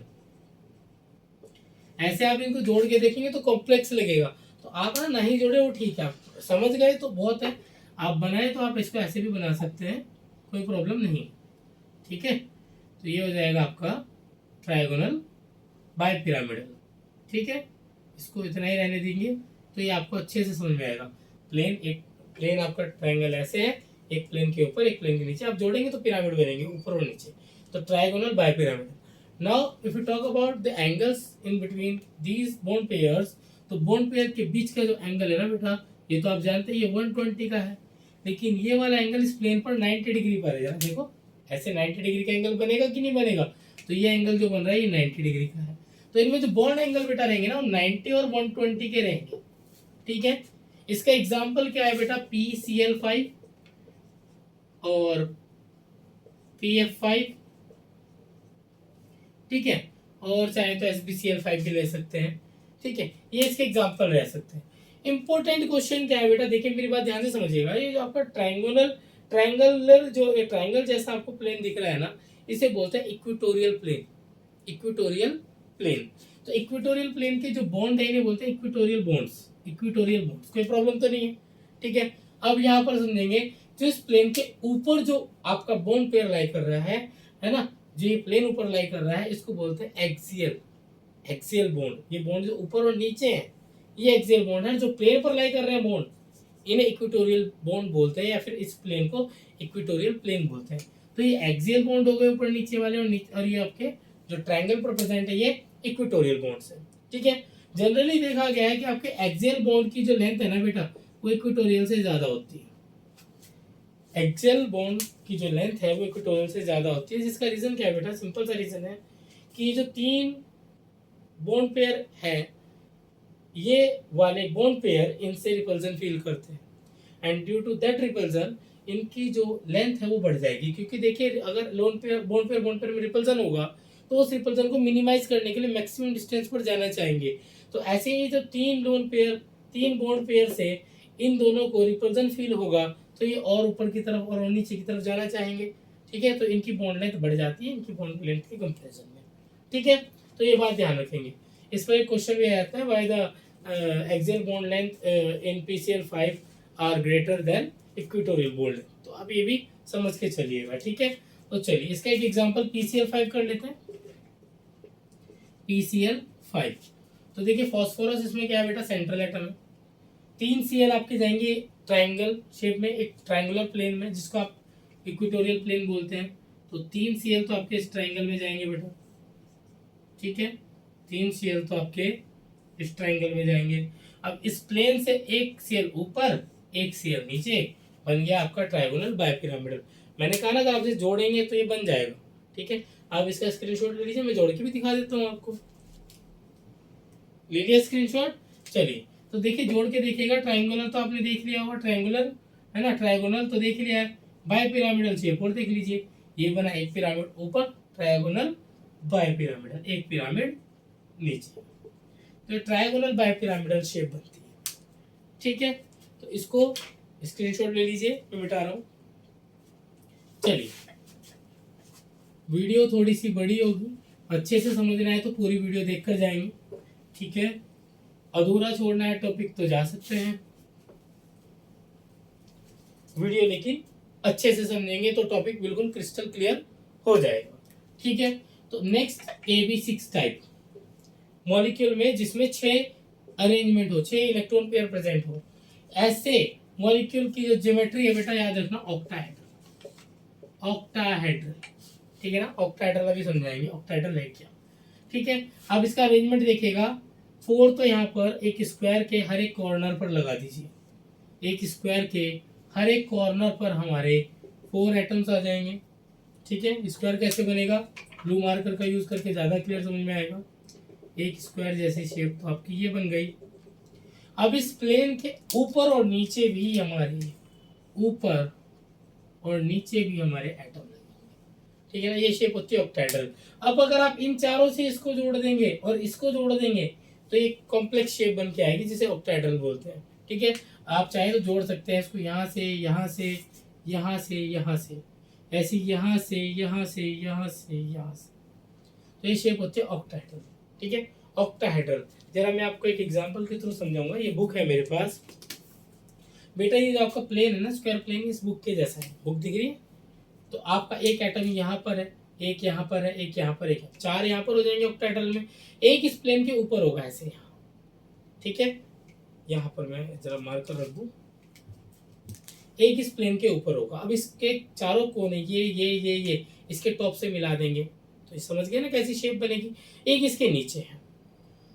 ऐसे आप इनको जोड़ के देखेंगे तो कॉम्प्लेक्स लगेगा, तो आप ना नहीं जोड़े वो ठीक है, आप समझ गए तो बहुत है, आप बनाए तो आप इसको ऐसे भी बना सकते हैं, कोई प्रॉब्लम नहीं, ठीक है। तो ये हो जाएगा आपका ट्राइगोनल बाइपिरामिडल, ठीक है। इसको इतना ही रहने देंगे तो ये आपको अच्छे से समझ में आएगा। प्लेन, एक प्लेन आपका ट्राइंगल ऐसे है, एक प्लेन के ऊपर एक प्लेन के नीचे, आप जोड़ेंगे तो पिरामिड बनेंगे ऊपर और नीचे, तो trigonal bipyramidal. Now, if you talk about the angles in between these bone pairs, तो bone pair के बीच का जो एंगल है ना बेटा, ये तो आप जानते हैं ये 120 का है, लेकिन ये वाला एंगल इस प्लेन पर 90 डिग्री पर है। जरा देखो, ऐसे 90 डिग्री का एंगल बनेगा कि नहीं बनेगा, तो ये एंगल जो बन रहा है ये 90 डिग्री का है। तो इनमें जो बॉन्ड एंगल बेटा रहेंगे ना वो 90 और 120 के रहेंगे, ठीक है। इसका एग्जाम्पल क्या है बेटा, PCl5 और PF5, ठीक है, और चाहे तो SbCl5 भी ले सकते हैं, ठीक है। ये इसके एग्जांपल रह सकते हैं। इंपॉर्टेंट क्वेश्चन क्या है बेटा, देखिए मेरी बात ध्यान से समझिएगा, ये जो आपका ट्राइंगुलर जो ट्राइंगल जैसा आपको प्लेन दिख रहा है ना, इसे बोलते हैं इक्वेटोरियल प्लेन, इक्वेटोरियल प्लेन। तो इक्वेटोरियल प्लेन के जो बॉन्ड है इन्हें बोलते हैं इक्वेटोरियल बॉन्ड्स, इक्वेटोरियल बॉन्ड्स, कोई प्रॉब्लम तो नहीं है, ठीक है। अब यहाँ पर समझेंगे, जो इस प्लेन के ऊपर जो आपका बॉन्ड पेयर लाई कर रहा है ना, जो ये प्लेन ऊपर लाई कर रहा है इसको बोलते हैं एक्सियल, एक्सियल बॉन्ड। ये बॉन्ड जो ऊपर और नीचे है ये एक्सियल बॉन्ड है, जो प्लेन पर लाई कर रहे हैं बॉन्ड इन्हें इक्वेटोरियल बॉन्ड बोलते हैं, या फिर इस प्लेन को इक्वेटोरियल प्लेन बोलते हैं। तो ये एक्सियल बॉन्ड हो गए ऊपर नीचे वाले, और ये आपके जो ट्रायंगल पर प्रेजेंट है ये इक्वेटोरियल बॉन्ड्स है, ठीक है। जनरली देखा गया है कि आपके एक्सियल बॉन्ड की जो लेंथ है ना बेटा वो इक्वेटोरियल से ज्यादा होती है, एक्सियल बॉन्ड की जो लेंथ है वो इक्वेटोरियल से ज्यादा होती है। जिसका रीजन क्या है बेटा, सिंपल सा रीजन है कि जो तीन बॉन्ड पेयर है ये वाले बॉन्ड पेयर इनसे रिपल्जन फील करते हैं, and due to that repulsion इनकी जो लेंथ है वो बढ़ जाएगी। क्योंकि देखिए अगर बॉन्ड पेयर में रिपल्जन होगा तो उस रिपल्जन को मिनिमाइज करने के लिए मैक्सिमम डिस्टेंस पर जाना चाहेंगे। तो ऐसे ही जब तीन बॉन्ड पेयर से इन दोनों को रिपल्जन फील होगा तो ये और ऊपर की तरफ और नीचे की तरफ जाना चाहेंगे, ठीक है। तो इनकी बॉन्ड लेंथ बढ़ जाती है इनकी बॉन्ड लेंथ के कंपैरिजन में, ठीक है। तो ये बात ध्यान रखेंगे। इस पर एक क्वेश्चन भी आता है, why the axial bond length in PCl5 are greater than equatorial bond length. तो आप ये भी समझ के चलिएगा, ठीक है। तो चलिए इसका एक एग्जांपल PCl5 कर लेते हैं। PCl5, तो देखिए फास्फोरस इसमें क्या है बेटा, सेंट्रल एटम है। 3 Cl आपके जाएंगे ट्राइंगल शेप में, एक ट्राइंगुलर प्लेन में जिसको आप इक्वेटोरियल प्लेन बोलते हैं। तो 3 Cl तो आपके इस ट्राइंगल में जाएंगे बेटा, ठीक है। 3 Cl तो आपके इस ट्राइंगल में जाएंगे। अब इस प्लेन से एक Cl ऊपर एक Cl नीचे, बन गया आपका ट्राइगोनल बाइपिरामिडल। मैंने कहा ना अगर आप इसे जोड़ेंगे तो ये बन जाएगा, ठीक है। आप इसका स्क्रीनशॉट ले लीजिए, मैं जोड़ के भी दिखा देता हूँ आपको। ले लिया स्क्रीनशॉट, चलिए। तो देखिए जोड़ के देखिएगा, ट्राइंगुलर तो आपने देख लिया होगा, ट्राइंगुलर है ना, ट्राइगोनल तो देख लिया है, बाइपिरामिडल शेप और देख लीजिए, ये बना एक पिरामिड ऊपर, ट्राइगोनल बाइपिरामिडल, एक पिरामिड नीचे, तो ट्राइगोनल बाइपिरामिडल शेप बनती है, ठीक है। तो इसको स्क्रीनशॉट ले लीजिए, मैं मिटा रहा हूँ। चलिए वीडियो थोड़ी सी बड़ी होगी, अच्छे से समझना है तो पूरी वीडियो देखकर जाएंगे, ठीक है। अधूरा छोड़ना है टॉपिक तो जा सकते हैं, वीडियो लेकिन अच्छे से समझेंगे तो टॉपिक बिल्कुल क्रिस्टल क्लियर हो जाएगा। ठीक है, तो नेक्स्ट AB6 टाइप मॉलिक्यूल में जिसमें 6 अरेंजमेंट हो, 6 इलेक्ट्रॉन पेयर प्रेजेंट हो, ऐसे मॉलिक्यूल की जो ज्योमेट्री है बेटा याद रखना ऑक्टाहेड्रल, ऑक्टाहेड्रल। ठीक है ना, ऑक्टाहेड्रल अभी समझाएंगे ऑक्टाहेड्रल है क्या। ठीक है, अब इसका अरेंजमेंट देखिएगा, 4 तो यहाँ पर एक स्क्वायर के हर एक कॉर्नर पर लगा दीजिए, एक स्क्वायर के हर एक कॉर्नर पर हमारे 4 एटम्स आ जाएंगे। ठीक है, स्क्वायर कैसे बनेगा, ब्लू मार्कर का यूज करके ज्यादा क्लियर समझ में आएगा। एक स्क्वायर जैसी शेप तो आपकी ये बन गई। अब इस प्लेन के ऊपर और नीचे भी हमारे, ऊपर और नीचे भी हमारे एटम लगेंगे। ठीक है ना, ये शेप होती है ऑक्टाहेड्रल। अब अगर आप इन चारों से इसको जोड़ देंगे और इसको जोड़ देंगे तो एक कॉम्प्लेक्स शेप बन के आएगी जिसे ऑक्टाहेड्रल बोलते हैं। ठीक है, आप चाहे तो जोड़ सकते हैं इसको यहाँ से यहाँ से यहाँ से यहाँ से, ऐसे यहाँ से यहाँ से यहाँ से यहाँ से, तो ये शेप होती है ऑक्टाहेड्रल। ठीक है, ऑक्टाहेड्रल। जरा मैं आपको एक एग्जांपल के थ्रू समझाऊंगा। ये बुक है मेरे पास बेटा, ये जो आपका प्लेन है ना, स्क्वायर प्लेन, इस बुक के जैसा है। बुक दिख रही है, तो आपका एक एटम यहाँ पर है, एक यहाँ पर है, एक यहाँ पर, एक है, 4 यहाँ पर हो जाएंगे ऑक्टाहेड्रल में, एक इस प्लेन के ऊपर होगा ऐसे यहाँ। ठीक है, यहाँ पर मैं जरा मार्कर रख दूं, एक इस प्लेन के ऊपर होगा। अब इसके चारों कोने ये इसके टॉप से मिला देंगे तो समझ गए ना कैसी शेप बनेगी। एक इसके नीचे है,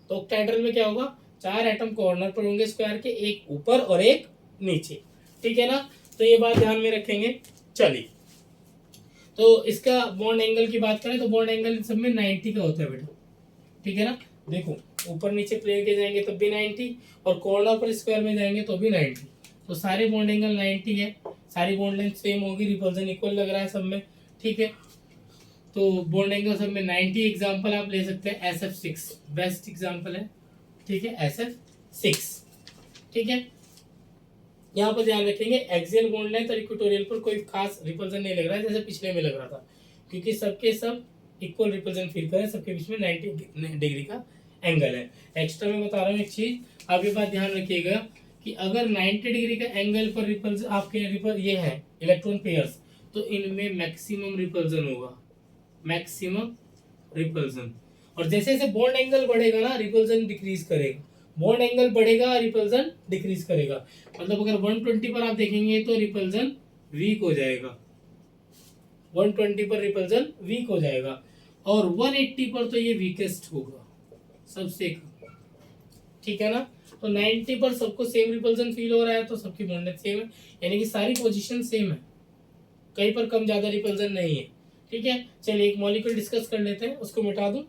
तो ऑक्टाहेड्रल में क्या होगा, 4 एटम कॉर्नर पर होंगे स्क्वायर के, एक ऊपर और एक नीचे। ठीक है ना, तो ये बात ध्यान में रखेंगे। चलिए, तो इसका बॉन्ड एंगल की बात करें तो बॉन्ड एंगल सब में 90 का होता है बेटा। ठीक है ना, देखो ऊपर नीचे प्लेन के जाएंगे तब भी 90 और कॉर्नर पर स्क्वायर में जाएंगे तो भी 90, तो सारे बॉन्ड एंगल 90 है, सारी बॉन्ड लेंथ सेम होगी, रिपल्सन इक्वल लग रहा है सब में। ठीक है, तो बॉन्ड एंगल सब में 90। एग्जांपल आप ले सकते हैं SF6, बेस्ट एग्जांपल है। ठीक है, SF6। ठीक है, यहाँ पर ध्यान रखेंगे एक्सियल बॉन्ड लेंथ और इक्वेटोरियल पर कोई खास रिपल्सन नहीं लग रहा है जैसे पिछले में लग रहा था, क्योंकि सबके सब इक्वल रिपल्सन फील करें, सबके बीच में 90 डिग्री का एंगल है। एक्स्ट्रा में बता रहा हूँ एक चीज, आप ये बात ध्यान रखिएगा कि अगर 90 डिग्री का एंगल पर रिपल्सन आपके ये है इलेक्ट्रॉन पेयर्स, तो इनमें मैक्सिमम रिपल्सन होगा, मैक्सिमम रिपल्सन। और जैसे जैसे बॉन्ड एंगल बढ़ेगा ना, रिपल्सन डिक्रीज करेगा, बॉन्ड एंगल बढ़ेगा, रिपल्सन डिक्रीज करेगा। मतलब अगर 120 पर आप देखेंगे तो रिपल्सन वीक हो जाएगा, 120 पर रिपल्सन वीक हो जाएगा, और 180 पर तो ये वीकेस्ट होगा सबसे कम। ठीक है ना, तो 90 पर सबको सेम रिपल्सन फील हो रहा है तो सबकी बॉन्ड लेंथ सेम है, यानी कि सारी पोजीशन सेम है, कहीं पर कम ज्यादा रिपल्सन नहीं है। ठीक है, चलिए एक मॉलिक्यूल डिस्कस कर लेते हैं, उसको मिटा दूं।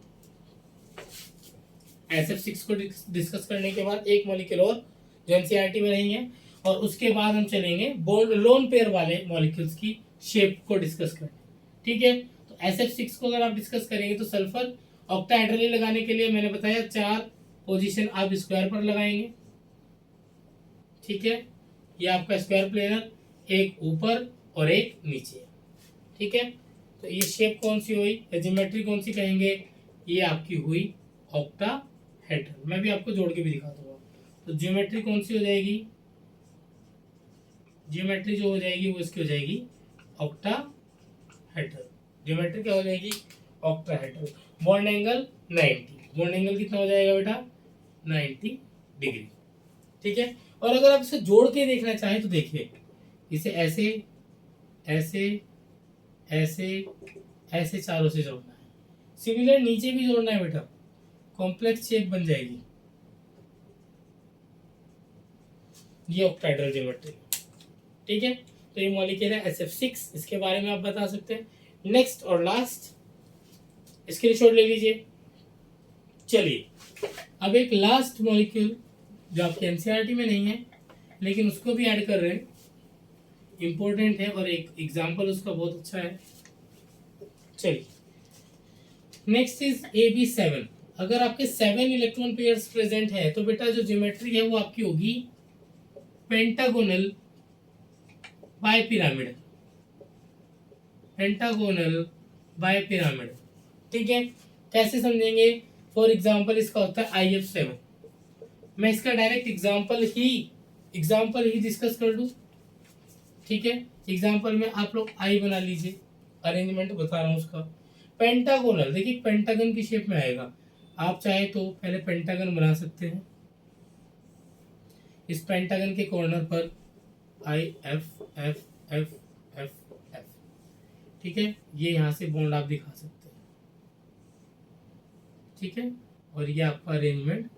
SF6 को डिस्कस करने के बाद एक मॉलिक्यूल और जो एनसीईआरटी में नहीं है, और उसके बाद हम चलेंगे बॉन्ड लोन पेयर वाले मॉलिक्यूल्स की शेप को डिस्कस करने। ठीक है, तो SF6 को अगर आप डिस्कस करेंगे तो सल्फर ऑक्टाहेड्रल लगाने के लिए मैंने बताया 4 पोजीशन आप स्क्वायर पर लगाएंगे। ठीक है, ये आपका स्क्वायर प्लेनर, एक ऊपर और एक नीचे। ठीक है, तो ये शेप कौन सी हुई, ज्योमेट्री कौन सी कहेंगे, ये आपकी हुई ऑक्टाहेड्रल। मैं भी आपको जोड़ के भी दिखा दूंगा। तो ज्योमेट्री कौन सी हो जाएगी, ज्योमेट्री जो हो जाएगी वो इसकी हो जाएगी ऑक्टाहेड्रल। ज्योमेट्री क्या हो जाएगी, octahedral. Bond angle 90, bond angle कितना हो जाएगा बेटा, 90 डिग्री। ठीक है, और अगर आप इसे जोड़ के देखना चाहें तो देखिए, इसे ऐसे ऐसे ऐसे ऐसे चारों से जोड़ना है, सिमिलर नीचे भी जोड़ना है बेटा, कॉम्प्लेक्स शेप बन जाएगी। ये ऑक्टाहेड्रल ज्योमेट्री। ठीक है, तो ये मॉलिक्यूल है SF6, इसके बारे में आप बता सकते हैं। नेक्स्ट और लास्ट स्क्रीनशॉट ले लीजिए। चलिए, अब एक लास्ट मॉलिक्यूल जो आपके एनसीईआरटी में नहीं है लेकिन उसको भी ऐड कर रहे हैं, इंपॉर्टेंट है और एक एग्जांपल उसका बहुत अच्छा है। चलिए, नेक्स्ट इज AB7। अगर आपके 7 इलेक्ट्रॉन पेयर्स प्रेजेंट है तो बेटा जो ज्योमेट्री है वो आपकी होगी पेंटागोनल बायपिरामिड, पेंटागोनल बायपिरामिड। ठीक है, कैसे समझेंगे, फॉर एग्जांपल इसका होता है IF7। मैं इसका डायरेक्ट एग्जांपल ही डिस्कस कर दूं। ठीक है। एग्जाम्पल में आप लोग आई बना लीजिए, अरेंजमेंट बता रहा हूँ उसका। पेंटागोनल, देखिए पेंटागन की शेप में आएगा। आप चाहे तो पहले पेंटागन बना सकते हैं। इस पेंटागन के कॉर्नर पर I F F F F F, ठीक है। ये यहाँ से बॉन्ड आप दिखा सकते हैं, ठीक है। और ये आपका अरेंजमेंट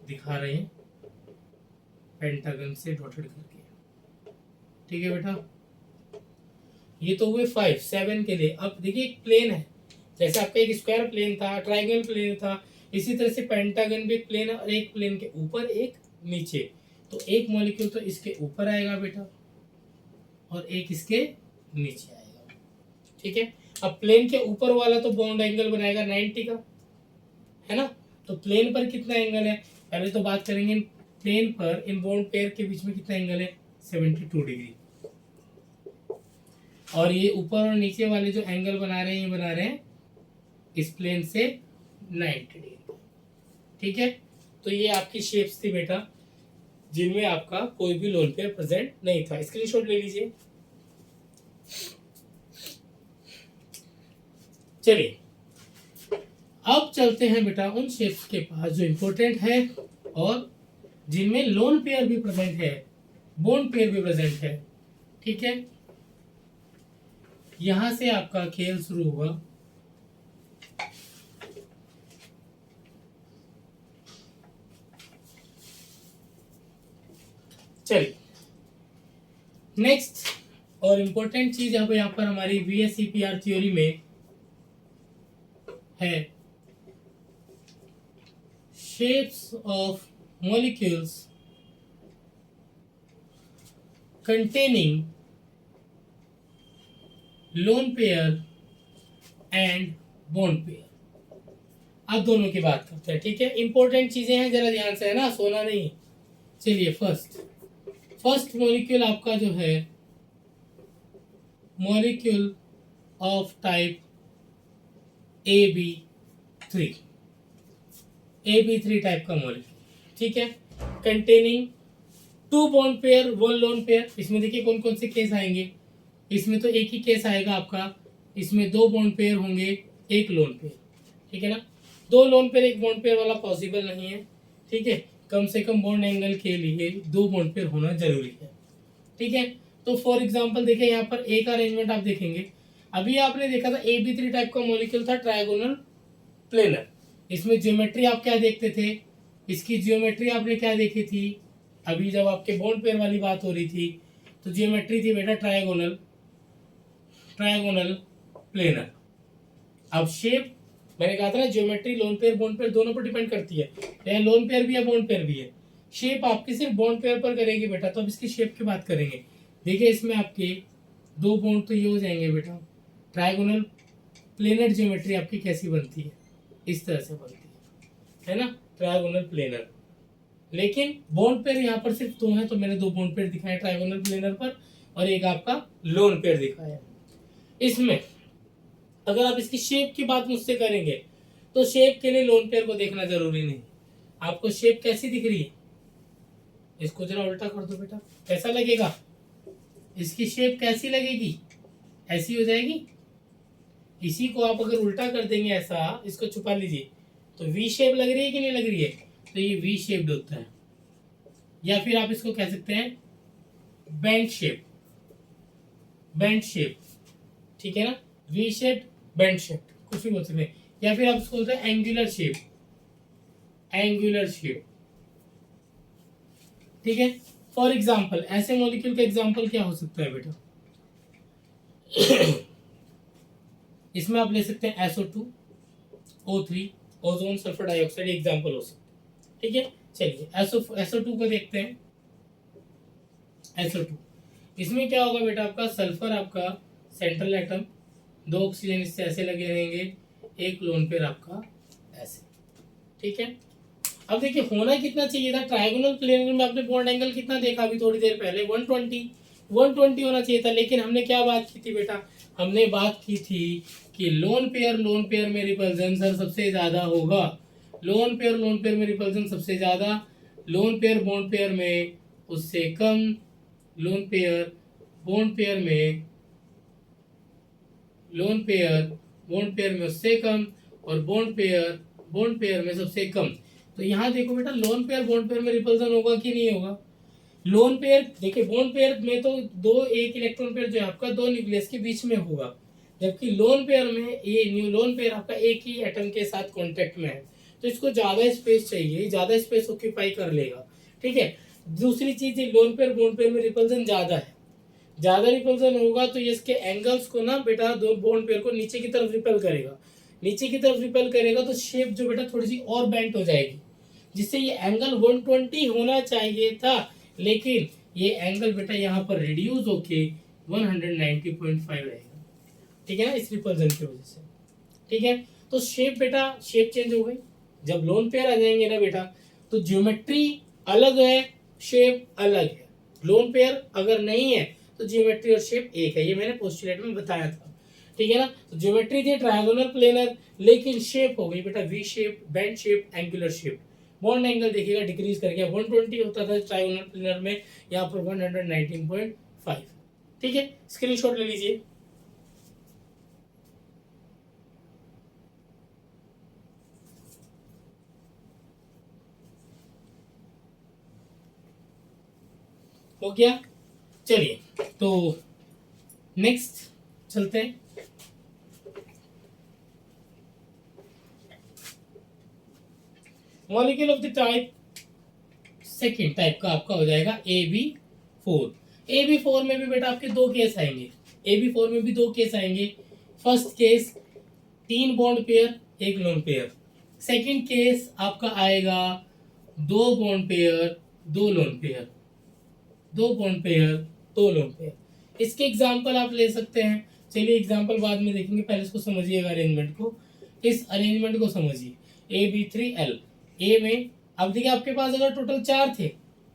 दिखा रहे हैं पेंटागन से डॉटेड करके, ठीक है बेटा। ये तो हुए 5 7 के लिए। अब देखिए एक प्लेन है, जैसे आपका एक स्क्वायर प्लेन था, ट्राइंगल प्लेन था, इसी तरह से पेंटागन भी एक प्लेन है, और एक प्लेन के ऊपर एक नीचे। तो एक मॉलिक्यूल तो इसके ऊपर आएगा बेटा, और एक इसके नीचे आएगा, ठीक है। अब प्लेन के ऊपर वाला तो बॉन्ड एंगल बनाएगा 90 का, है ना। तो प्लेन पर कितना एंगल है, पहले तो बात करेंगे प्लेन पर इन बॉन्ड पेयर के बीच में कितना एंगल है, 72 डिग्री। और ये ऊपर और नीचे वाले जो एंगल बना रहे हैं, ये बना रहे हैं इस प्लेन से 90 डिग्री, ठीक है। तो ये आपकी शेप्स थी बेटा, जिनमें आपका कोई भी लोन पेयर प्रेजेंट नहीं था। स्क्रीनशॉट ले लीजिए। चलिए अब चलते हैं बेटा उन शेप्स के पास जो इंपॉर्टेंट है और जिनमें लोन पेयर भी प्रेजेंट है, बॉन्ड पेयर भी प्रेजेंट है, ठीक है। यहां से आपका खेल शुरू हुआ। चलिए नेक्स्ट और इंपॉर्टेंट चीज अब यहाँ पर हमारी VSEPR थ्योरी में है, shapes of molecules containing lone pair and bond pair. अब दोनों की बात करते हैं, ठीक है। इंपॉर्टेंट चीजें हैं, जरा ध्यान से, है ना, सोना नहीं। चलिए फर्स्ट मॉलिक्यूल आपका जो है molecule of type AB3 type का मॉलिक्यूल, ठीक है, containing 2 bond pair 1 lone pair. इसमें देखिए कौन कौन से केस आएंगे। इसमें तो एक ही केस आएगा आपका, इसमें 2 बॉन्ड पेयर होंगे 1 लोन पेयर, ठीक है ना। 2 लोन पेयर 1 बॉन्ड पेयर वाला पॉसिबल नहीं है, ठीक है। कम से कम बॉन्ड एंगल के लिए 2 बॉन्ड पेयर होना जरूरी है, ठीक है। तो फॉर एग्जांपल देखिए यहाँ पर एक अरेंजमेंट आप देखेंगे, अभी आपने देखा था AB3 टाइप का मॉलिक्यूल था, ट्रायगोनल प्लेनर। इसमें ज्योमेट्री आप क्या देखते थे, इसकी ज्योमेट्री आपने क्या देखी थी, अभी जब आपके बॉन्ड पेयर वाली बात हो रही थी तो ज्योमेट्री थी बेटा ट्रायगोनल प्लेनर। अब शेप मैंने कहा था ना, geometry loan pair bond pair दोनों पर डिपेंड करती है, चाहे लोन पेयर भी है बॉन्ड पेयर भी है। शेप आपकी सिर्फ बॉन्ड पेयर पर करेगी बेटा। तो अब इसकी शेप की बात करेंगे। देखिए इसमें आपके 2 बॉन्ड तो ये हो जाएंगे बेटा। ट्रायगोनल प्लेनर ज्योमेट्री आपकी कैसी बनती है, इस तरह से बनती है ना, ट्रायगोनल प्लेनर। लेकिन बॉन्ड पेयर यहाँ पर सिर्फ 2 हैं, तो मैंने 2 बॉन्ड पेयर दिखाए ट्रायगोनल प्लेनर पर, और एक आपका लोन पेयर दिखाया। इसमें अगर आप इसकी शेप की बात मुझसे करेंगे तो शेप के लिए लोन पेयर को देखना जरूरी नहीं। आपको शेप कैसी दिख रही है, इसको जरा उल्टा कर दो बेटा, कैसा लगेगा, इसकी शेप कैसी लगेगी, ऐसी हो जाएगी। इसी को आप अगर उल्टा कर देंगे ऐसा, इसको छुपा लीजिए, तो वी शेप लग रही है कि नहीं लग रही है, तो ये वी शेप्ड होता है। या फिर आप इसको कह सकते हैं बेंट शेप, ठीक है ना, वी शेप बेंट शेप कुछ भी बोल सकते हैं। या फिर आप इसको बोलते हैं एंगुलर शेप, ठीक है। फॉर एग्जाम्पल ऐसे मॉलिक्यूल का एग्जाम्पल क्या हो सकता है बेटा इसमें आप ले सकते हैं SO2 O3 ozone sulphur dioxide example हो सकते हैं, ठीक है। चलिए SO2 को देखते हैं। SO2 इसमें क्या होगा बेटा, आपका सल्फर आपका सेंट्रल एटम, 2 ऑक्सीजन इससे ऐसे लगे रहेंगे, 1 लोन पेयर आपका ऐसे, ठीक है। अब देखिए होना कितना चाहिए था, ट्रायगोनल प्लेनर में आपने बॉन्ड एंगल कितना देखा अभी थोड़ी देर पहले, 120 होना चाहिए था। लेकिन हमने क्या बात की थी बेटा, हमने बात की थी कि लोन पेयर में रिपल्जन सबसे ज्यादा होगा, लोन पेयर में रिपल्जन सबसे ज्यादा, लोन पेयर बॉन्ड पेयर में उससे कम, लोन पेयर बॉन्ड पेयर में, लोन पेयर बॉन्ड पेयर में उससे कम, और बॉन्ड पेयर में सबसे कम। तो यहाँ देखो बेटा, लोन पेयर बॉन्ड पेयर में रिपल्सन होगा कि नहीं होगा? लोन पेयर देखिए, बॉन्ड पेयर में तो दो एक इलेक्ट्रॉन पेयर जो है आपका दो न्यूक्लियस के बीच में होगा, जबकि लोन पेयर में ये न्यू लोन पेयर आपका एक ही एटम के साथ कांटेक्ट में है, तो इसको ज्यादा स्पेस चाहिए, ज्यादा स्पेस ऑक्यूपाई कर लेगा। ठीक है। दूसरी चीज, लोन पेयर बॉन्ड पेयर में रिपल्सन ज्यादा है, ज्यादा रिपल्सन होगा तो ये इसके एंगल्स को ना बेटा, दो बॉन्ड पेयर को नीचे की तरफ रिपेल करेगा, नीचे की तरफ रिपेल करेगा तो शेप जो बेटा थोड़ी सी और बेंट हो जाएगी, जिससे ये एंगल 120 होना चाहिए था, लेकिन ये एंगल बेटा यहाँ पर रिड्यूस होके 190.5 रहेगा। ठीक है ना, इस रिपल्सन की वजह से। ठीक है, तो शेप बेटा, शेप चेंज हो गई। जब लोन पेयर आ जाएंगे ना बेटा, तो ज्योमेट्री अलग है, शेप अलग है। लोन पेयर अगर नहीं है तो ज्योमेट्री और शेप एक है, ये मैंने पोस्टुलेट में बताया था। ठीक है ना, तो ज्योमेट्री थी ट्रायंगुलर प्लेनर, लेकिन शेप हो गई बेटा V shape, bend shape, angular shape. Bond angle देखिएगा डिक्रीज करके 120 होता था ट्रायंगुलर प्लेनर में, यहाँ पर 119.5। ठीक है, स्क्रीनशॉट ले लीजिए। हो गया। चलिए तो नेक्स्ट चलते हैं। Molecule of the type, second type का आपका हो जाएगा AB4। AB4 में भी बेटा आपके दो केस आएंगे, AB4 में भी दो केस आएंगे। फर्स्ट केस 3 बॉन्ड पेयर, एक लोन पेयर। सेकंड केस आपका आएगा 2 bond pair, 2 lone pair, 2 bond pair, 2 lone pair. इसके एग्जाम्पल आप ले सकते हैं। चलिए एग्जाम्पल बाद में देखेंगे, पहले इसको समझिएगा अरेंजमेंट को, इस अरेंजमेंट को समझिए। AB3L, ए में अब देखिए आपके पास अगर टोटल 4 थे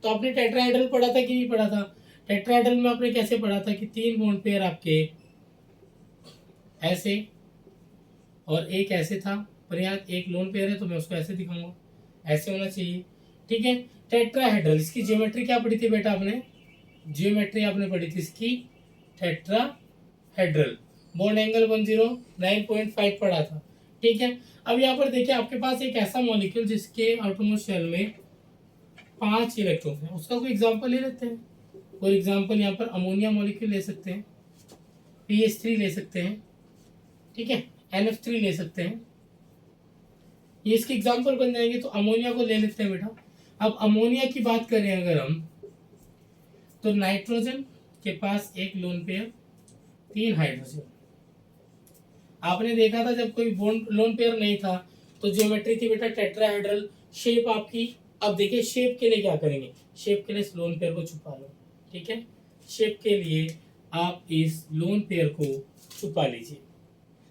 तो आपने टेट्राहेड्रल पढ़ा था कि नहीं पढ़ा था? टेट्राहेड्रल में आपने कैसे पढ़ा था कि 3 बॉन्ड पेयर आपके ऐसे और एक ऐसे था, पर यहाँ एक लोन पेयर है तो मैं उसको ऐसे दिखाऊंगा, ऐसे होना चाहिए। ठीक है, टेट्राहेड्रल, इसकी ज्योमेट्री क्या पढ़ी थी बेटा आपने? ज्योमेट्री आपने पढ़ी थी इसकी टेट्राहेड्रल, बॉन्ड एंगल 109.5 पढ़ा था। ठीक है, अब यहाँ पर देखिए आपके पास एक ऐसा मॉलिक्यूल जिसके आउटरमोस्ट शेल में 5 इलेक्ट्रॉन है, उसका कोई एग्जांपल ले लेते हैं। फॉर एग्जांपल यहाँ पर अमोनिया मॉलिक्यूल ले सकते हैं, PH3 ले सकते हैं, ठीक है, NF3 ले सकते हैं, ये इसके एग्जांपल बन जाएंगे। तो अमोनिया को ले लेते हैं बेटा। अब अमोनिया की बात करें अगर हम, तो नाइट्रोजन के पास एक लोन पेयर, 3 हाइड्रोजन। आपने देखा था जब कोई बॉन्ड लोन पेयर नहीं था तो ज्योमेट्री थी बेटा टेट्राहेड्रल, शेप आपकी। अब देखिए शेप के लिए क्या करेंगे, शेप के लिए इस लोन पेयर को छुपा लो। ठीक है, शेप के लिए आप इस लोन पेयर को छुपा लीजिए।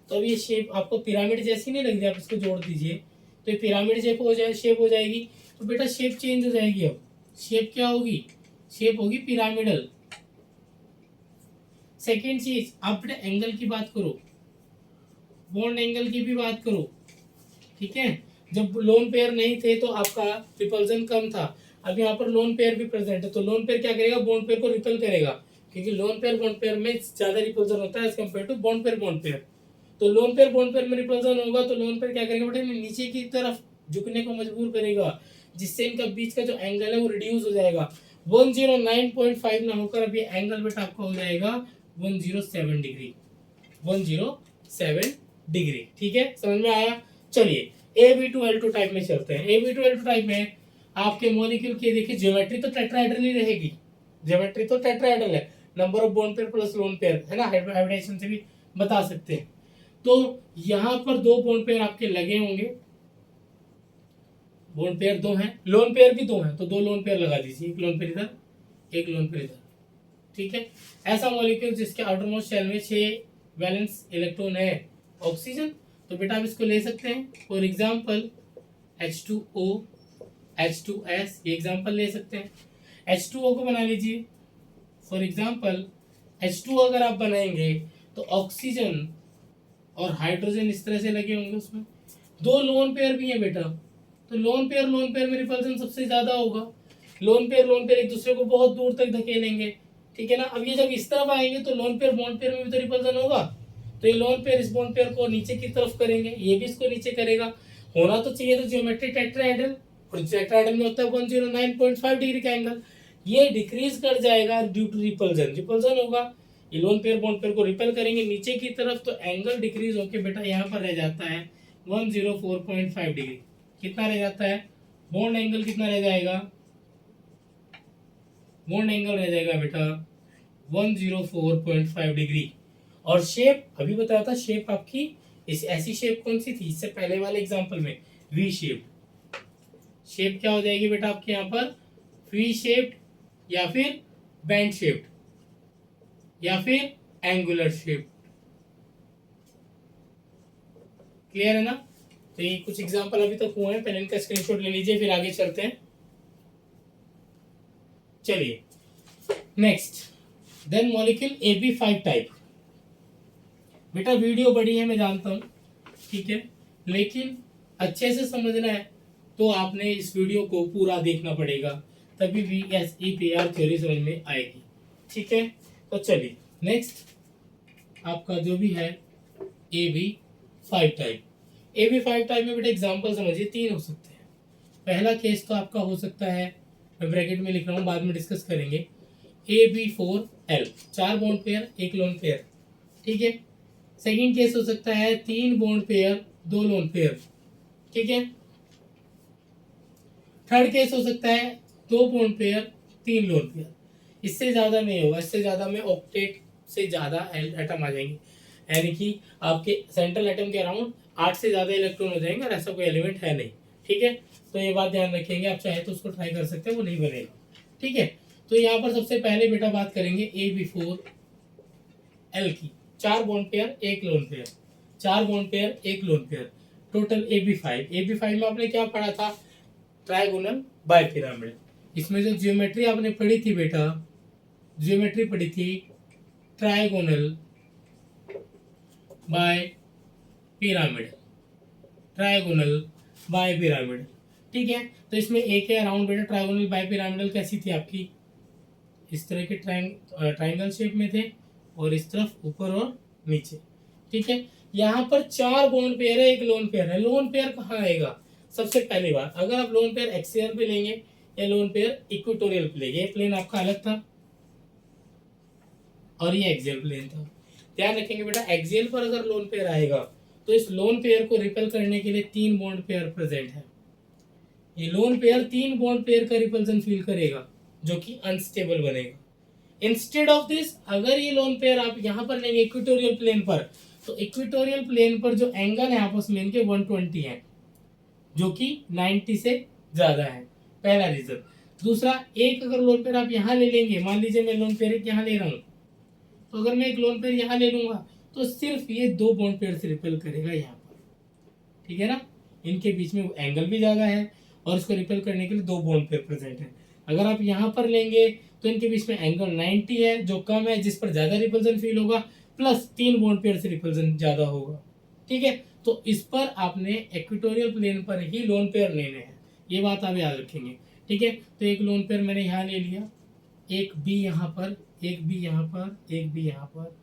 तो अब ये शेप आपको पिरामिड जैसी नहीं लग रही, आप इसको जोड़ दीजिए तो ये पिरामिड शेप हो जाए, शेप हो जाएगी। तो बेटा शेप चेंज हो जाएगी। अब शेप क्या होगी, शेप होगी पिरामिडल। सेकेंड चीज, आप बेटा एंगल की बात करो, बॉन्ड एंगल की भी बात करो। ठीक है, जब लोन पेयर नहीं थे तो आपका रिपल्सन कम था, अब यहाँ पर लोन पेयर भी प्रेजेंट है तो लोन पेयर क्या करेगा, बॉन्ड पेयर को रिपेल करेगा, क्योंकि लोन पेयर बॉन्ड पेयर में ज्यादा रिपल्सन होता है as compare to bond pair. तो लोन पेयर बॉन्ड पेयर में रिपल्सन होगा तो लोन पेयर क्या करेगा बेटा, नीचे की तरफ झुकने को मजबूर करेगा, जिससे इनका बीच का जो एंगल है वो रिड्यूस हो जाएगा। 109.5 ना होकर अब ये एंगल बेटा आपका हो जाएगा 107 डिग्री, 107 डिग्री। ठीक है, समझ में आया? चलिए AB2L2 टाइप में चलते हैं। AB2L2 टाइप में आपके मॉलिक्यूल की देखिए ज्योमेट्री तो टेट्राहेड्रल ही रहेगी, ज्योमेट्री तो टेट्राहेड्रल है, number of bond pair plus lone pair है ना, हाइब्रिडाइजेशन से भी बता सकते हैं। तो यहाँ पर 2 बॉन्ड पेयर आपके लगे होंगे, बॉन्ड पेयर 2 हैं, लोन पेयर भी 2 हैं, तो 2 लोन पेयर लगा दीजिए, एक लोन पेयर इधर, एक लोन पेयर इधर। ठीक है, ऐसा मॉलिक्यूल जिसके आउटरमोस्ट शेल में 6 वैलेंस इलेक्ट्रॉन है ऑक्सीजन, तो बेटा आप इसको ले सकते हैं। फॉर एग्जाम्पल H2O, H2S, ये एग्जाम्पल ले सकते हैं। H2O को बना लीजिए। फॉर एग्जाम्पल H2O अगर आप बनाएंगे तो ऑक्सीजन और हाइड्रोजन इस तरह से लगे होंगे, उसमें 2 लोन पेयर भी है बेटा, तो लोन पेयर में रिपल्सन सबसे ज्यादा होगा। लोन पेयर एक दूसरे को बहुत दूर तक धकेलेंगे। ठीक है ना। अब ये जब इस तरफ आएंगे तो लोन पेयर बॉन्ड पेयर में भी तो रिपल्सन होगा, तो ये लोन पेयर इस बॉन्ड पेयर को नीचे की तरफ करेंगे, ये भी इसको नीचे करेगा। होना तो चाहिए तो ज्योमेट्रिक टेट्राहेड्रल, और टेट्राहेड्रल में होता है 109.5 डिग्री का एंगल, ये डिक्रीज कर जाएगा ड्यू टू रिपल्सन, रिपल्सन होगा, ये लोन पेयर बॉन्ड पेयर को रिपेल करेंगे नीचे की तरफ, तो एंगल डिक्रीज होके बेटा यहाँ पर रह जाता है 104.5 डिग्री। कितना रह जाता है, बॉन्ड एंगल कितना रह जाएगा, बॉन्ड एंगल रह जाएगा बेटा 104.5 डिग्री। और शेप अभी बताया था, शेप आपकी इस ऐसी शेप कौन सी थी इससे पहले वाले एग्जांपल में, वी शेप। शेप क्या हो जाएगी बेटा आपके यहाँ पर, वी शेप्ड या फिर बैंड शेप्ड या फिर एंगुलर शेप। क्लियर है ना। तो ये कुछ एग्जांपल अभी तक हुए हैं, पहले इनका स्क्रीनशॉट ले लीजिए, फिर आगे चलते हैं। चलिए next, then molecule AB5 type. बेटा वीडियो बड़ी है मैं जानता हूं, ठीक है, लेकिन अच्छे से समझना है तो आपने इस वीडियो को पूरा देखना पड़ेगा, तभी VSEPR थ्योरी समझ में आएगी, ठीक है। तो चलिए नेक्स्ट आपका जो भी है AB5 टाइप। AB5 टाइप में बेटा एग्जांपल समझिए, तीन हो सकते हैं। पहला केस तो आपका हो सकता है, मैं ब्रैकेट में लिख रहा हूँ, बाद में डिस्कस करेंगे, AB4L, 4 bond pair 1 lone pair, ठीक है। सेकेंड केस हो सकता है 3 बॉन्ड पेयर 2 लोन पेयर, ठीक है। थर्ड केस हो सकता है 2 बॉन्ड पेयर 3 लोन पेयर। इससे ज्यादा नहीं होगा, इससे ज्यादा में ऑक्टेट से ज्यादा एटम आ जाएंगे, यानी कि आपके सेंट्रल एटम के अराउंड 8 से ज्यादा इलेक्ट्रॉन हो जाएंगे, और ऐसा कोई एलिमेंट है नहीं, ठीक है। तो ये बात ध्यान रखेंगे, आप चाहे तो उसको ट्राई कर सकते हैं, वो नहीं बनेगा, ठीक है। तो यहाँ पर सबसे पहले बेटा बात करेंगे AB4L की, 4 bond pair 1 lone pair, 4 bond pair 1 lone pair, total AB5 में आपने क्या पढ़ा था, ट्राइगोनल बाइपिरामिड। इसमें जो ज्योमेट्री आपने पढ़ी थी बेटा, ज्योमेट्री पढ़ी थी trigonal bipyramid, trigonal bipyramid, ठीक है। तो इसमें एक है अराउंड बेटा ट्राइगोनल बाय पिरामिडल कैसी थी आपकी, इस तरह के ट्राइंगल शेप में थे, और इस तरफ ऊपर और नीचे, ठीक है। यहाँ पर 4 बॉन्ड पेयर है 1 लोन पेयर है। लोन पेयर कहाँ आएगा, सबसे पहली बात, अगर आप लोन पेयर एक्सियल पे लेंगे या लोन पेयर इक्वेटोरियल पे लेंगे, ये प्लेन आपका अलग था और ये एक्सियल प्लेन था। ध्यान रखेंगे बेटा, एक्सियल पर अगर लोन पेयर आएगा तो इस लोन पेयर को रिपेल करने के लिए 3 बॉन्ड पेयर प्रेजेंट है। ये लोन पेयर 3 बॉन्ड पेयर का रिपल्सन फील करेगा, जो कि अनस्टेबल बनेगा। इंस्टेड ऑफ दिस, अगर ये लोन पेयर आप यहाँ पर लेंगे इक्वेटोरियल प्लेन पर, तो इक्वेटोरियल प्लेन पर जो एंगल है आपस में इनके 120 है, जो कि 90 से ज्यादा है, पहला रीजन। दूसरा, एक अगर लोन पेयर आप यहाँ ले लेंगे, मान लीजिए मैं लोन पेयर यहाँ ले रहा हूँ, तो अगर मैं एक लोन पेयर यहाँ ले लूंगा तो सिर्फ ये 2 बॉन्ड पेयर से रिपेल करेगा यहाँ पर, ठीक है ना। इनके बीच में एंगल भी ज्यादा है और इसको रिपेल करने के लिए 2 बॉन्ड पेयर प्रेजेंट है। अगर आप यहाँ पर लेंगे तो इनके बीच में एंगल 90 है, जो कम है, जिस पर ज्यादा रिपल्सन फील होगा, प्लस 3 बॉन्ड पेयर से रिपल्सन ज्यादा होगा, ठीक है। तो इस पर आपने इक्वेटोरियल प्लेन पर ही लोन पेयर लेने हैं, ये बात आप याद रखेंगे, ठीक है। तो एक लोन पेयर मैंने यहाँ ले लिया, एक बी यहाँ पर, एक बी यहाँ पर, एक बी यहाँ पर,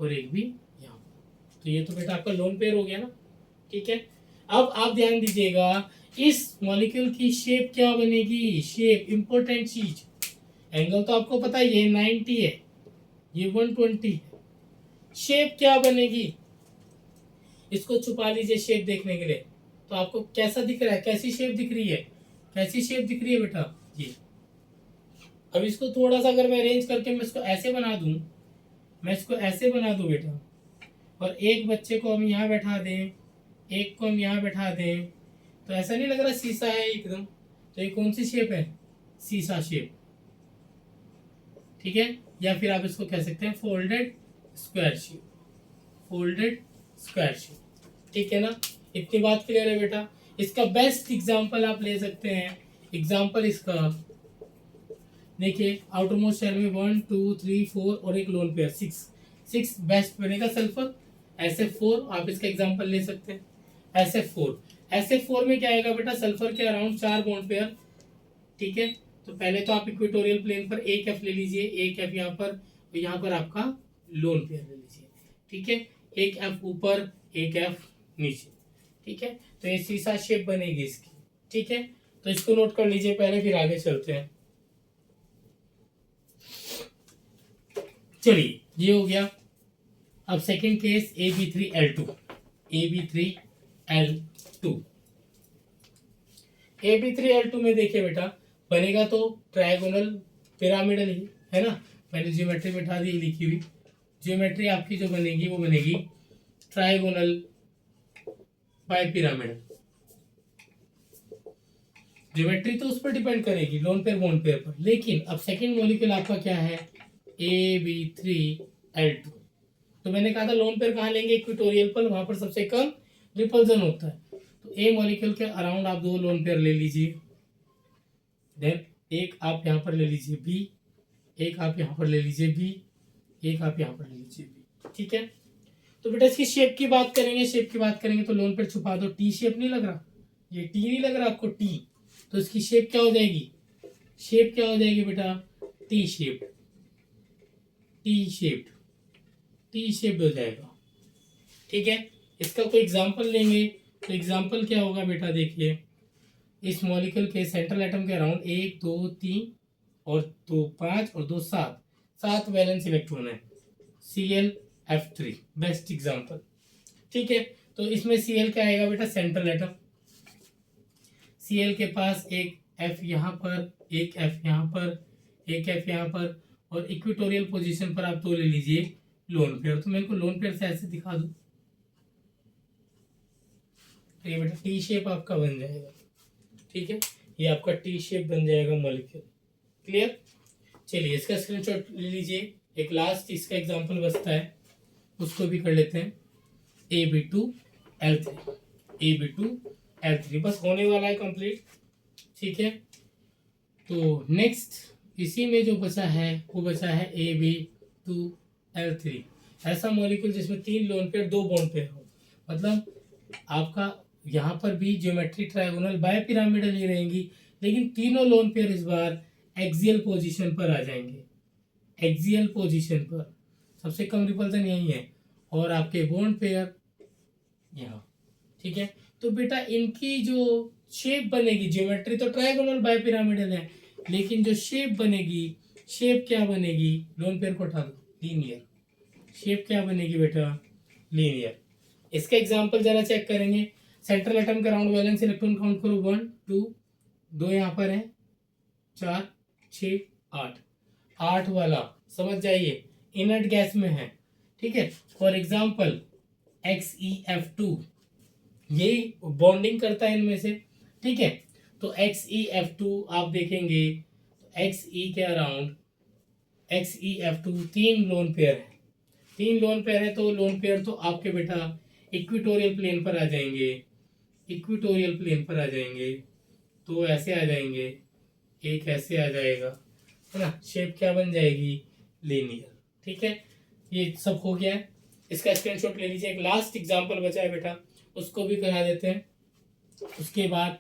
और एक बी यहाँ पर। तो ये तो बेटा आपका लोन पेयर हो गया ना, ठीक है। अब आप ध्यान दीजिएगा, इस मॉलिक्यूल की शेप क्या बनेगी, शेप इंपॉर्टेंट चीज। एंगल तो आपको पता है, ये 90 है, ये 120 है, शेप क्या बनेगी, इसको छुपा लीजिए शेप देखने के लिए। तो आपको कैसा दिख रहा है, कैसी शेप दिख रही है, कैसी शेप दिख रही है बेटा, ये। अब इसको थोड़ा सा अगर मैं अरेंज करके मैं इसको ऐसे बना दूं, मैं इसको ऐसे बना दूं बेटा, और एक बच्चे को हम यहाँ बैठा दें, एक को हम यहाँ बैठा दें, तो ऐसा नहीं लग रहा शीशा है एकदम। तो ये कौन सी शेप है, शीशा शेप, ठीक है। या फिर आप इसको कह सकते हैं folded square shape, folded square shape, ठीक है ना। इतनी बात क्लियर है बेटा। इसका बेस्ट एग्जांपल आप ले सकते हैं, एग्जांपल इसका देखिए, आउटरमोस्ट शेल में 1 2 3 4 और एक लोन पेयर 6 बेस्ट बनेगा सल्फर। SF4 आप इसका एग्जांपल ले सकते हैं, SF4 में क्या आएगा बेटा, सल्फर के अराउंड 4 बॉन्ड पेयर, ठीक है। तो पहले तो आप इक्वेटोरियल प्लेन पर एक एफ ले लीजिए, एक एफ यहाँ पर, तो यहाँ पर आपका लोन पेयर ले लीजिए, ठीक है। एक एफ ऊपर, एक एफ नीचे, ठीक है। तो ये सीसा शेप बनेगी इसकी, ठीक है। तो इसको नोट कर लीजिए पहले, फिर आगे चलते हैं। चलिए ये हो गया। अब second case AB3L2, AB3L2, AB3L2 में देखिए बेटा, बनेगा तो ट्रायगोनल पिरामिडल ही है ना। मैंने ज्योमेट्री बैठा दी लिखी हुई, ज्योमेट्री आपकी जो बनेगी वो बनेगी ट्रायगोनल बाय पिरामिडल। ज्योमेट्री तो उस पर डिपेंड करेगी, लोन पेयर बॉन्ड पेयर पर। लेकिन अब सेकंड मॉलिक्यूल आपका क्या है, AB3L2। तो मैंने कहा था लोन पेयर कहाँ लेंगे, इक्वेटोरियल पर, वहां पर सबसे कम रिपल्जन होता है। तो ए मॉलिक्यूल के अराउंड आप दो लोन पेयर ले लीजिए, देन एक आप यहाँ पर ले लीजिए बी, एक आप यहाँ पर ले लीजिए बी, एक आप यहाँ पर ले लीजिए बी, ठीक है। तो बेटा इसकी शेप की बात करेंगे, शेप की बात करेंगे तो लोन पेयर छुपा दो, टी शेप नहीं लग रहा, ये टी नहीं लग रहा आपको, टी। तो इसकी शेप क्या हो जाएगी, शेप क्या हो जाएगी बेटा, T shape, T shape, T shape हो जाएगा, ठीक है। इसका कोई एग्जांपल लेंगे तो एग्जांपल क्या होगा बेटा, देखिए इस मॉलिक्यूल के सेंट्रल एटम के अराउंड 1 2 3 और 2 5 और 2 7, 7 वैलेंस इलेक्ट्रॉन है, ClF3 बेस्ट एग्जांपल, ठीक है। तो इसमें Cl क्या आएगा बेटा, सेंट्रल एटम, Cl के पास एक F यहाँ पर, एक F यहाँ पर, एक F यहाँ पर, और इक्वेटोरियल पोजीशन पर आप दो ले लीजिए लोन पेयर। तो मैं इनको लोन पेयर से ऐसे दिखा दूं, तो ये बेटा टी शेप आपका बन जाएगा, ठीक है। ये आपका टी शेप बन जाएगा मॉलिक्यूल, क्लियर। चलिए इसका स्क्रीनशॉट ले लीजिए। एक लास्ट इसका एग्जांपल बचता है, उसको भी कर लेते हैं, AB2L3, AB2L3 बस होने वाला है कंप्लीट, ठीक है। तो नेक्स्ट इसी में जो बचा है वो बचा है AB2L3, ऐसा मॉलिक्यूल जिसमें 3 लोन पेयर 2 बॉन्ड पेयर हो। मतलब आपका यहाँ पर भी ज्योमेट्री ट्रायगोनल बाय पिरामिडल ही रहेंगी, लेकिन तीनों लोन पेयर इस बार एक्सियल पोजीशन पर आ जाएंगे, एक्सियल पोजीशन पर, सबसे कम रिपल्सन यही है, और आपके बॉन्ड पेयर यहाँ, ठीक है। तो बेटा इनकी जो शेप बनेगी, ज्योमेट्री तो ट्रायगोनल बाय पिरामिडल है, लेकिन जो शेप बनेगी, शेप क्या बनेगी, लोन पेयर को उठा दो, लीनियर शेप क्या बनेगी बेटा, लीनियर। इसका एग्जांपल जरा चेक करेंगे। सेंट्रल एटम के अराउंड वैलेंस इलेक्ट्रॉन काउंट करो, 1 2, 2 यहाँ पर है, 4 6 8, 8 वाला समझ जाइए इनर्ट गैस में है, ठीक है। फॉर एग्जाम्पल XeF2, ये बॉन्डिंग करता है इनमें से, ठीक है। तो XeF2 आप देखेंगे, Xe के अराउंड XeF2 3 लोन पेयर है, 3 लोन पेयर है। तो लोन पेयर तो आपके बेटा इक्वेटोरियल प्लेन पर आ जाएंगे, इक्वेटोरियल प्लेन पर आ जाएंगे, तो ऐसे आ जाएंगे, एक ऐसे आ जाएगा, है ना। शेप क्या बन जाएगी, लीनियर, ठीक है। ये सब हो गया है, इसका स्क्रीनशॉट ले लीजिए। एक लास्ट एग्जांपल बचा है बेटा, उसको भी करा देते हैं, उसके बाद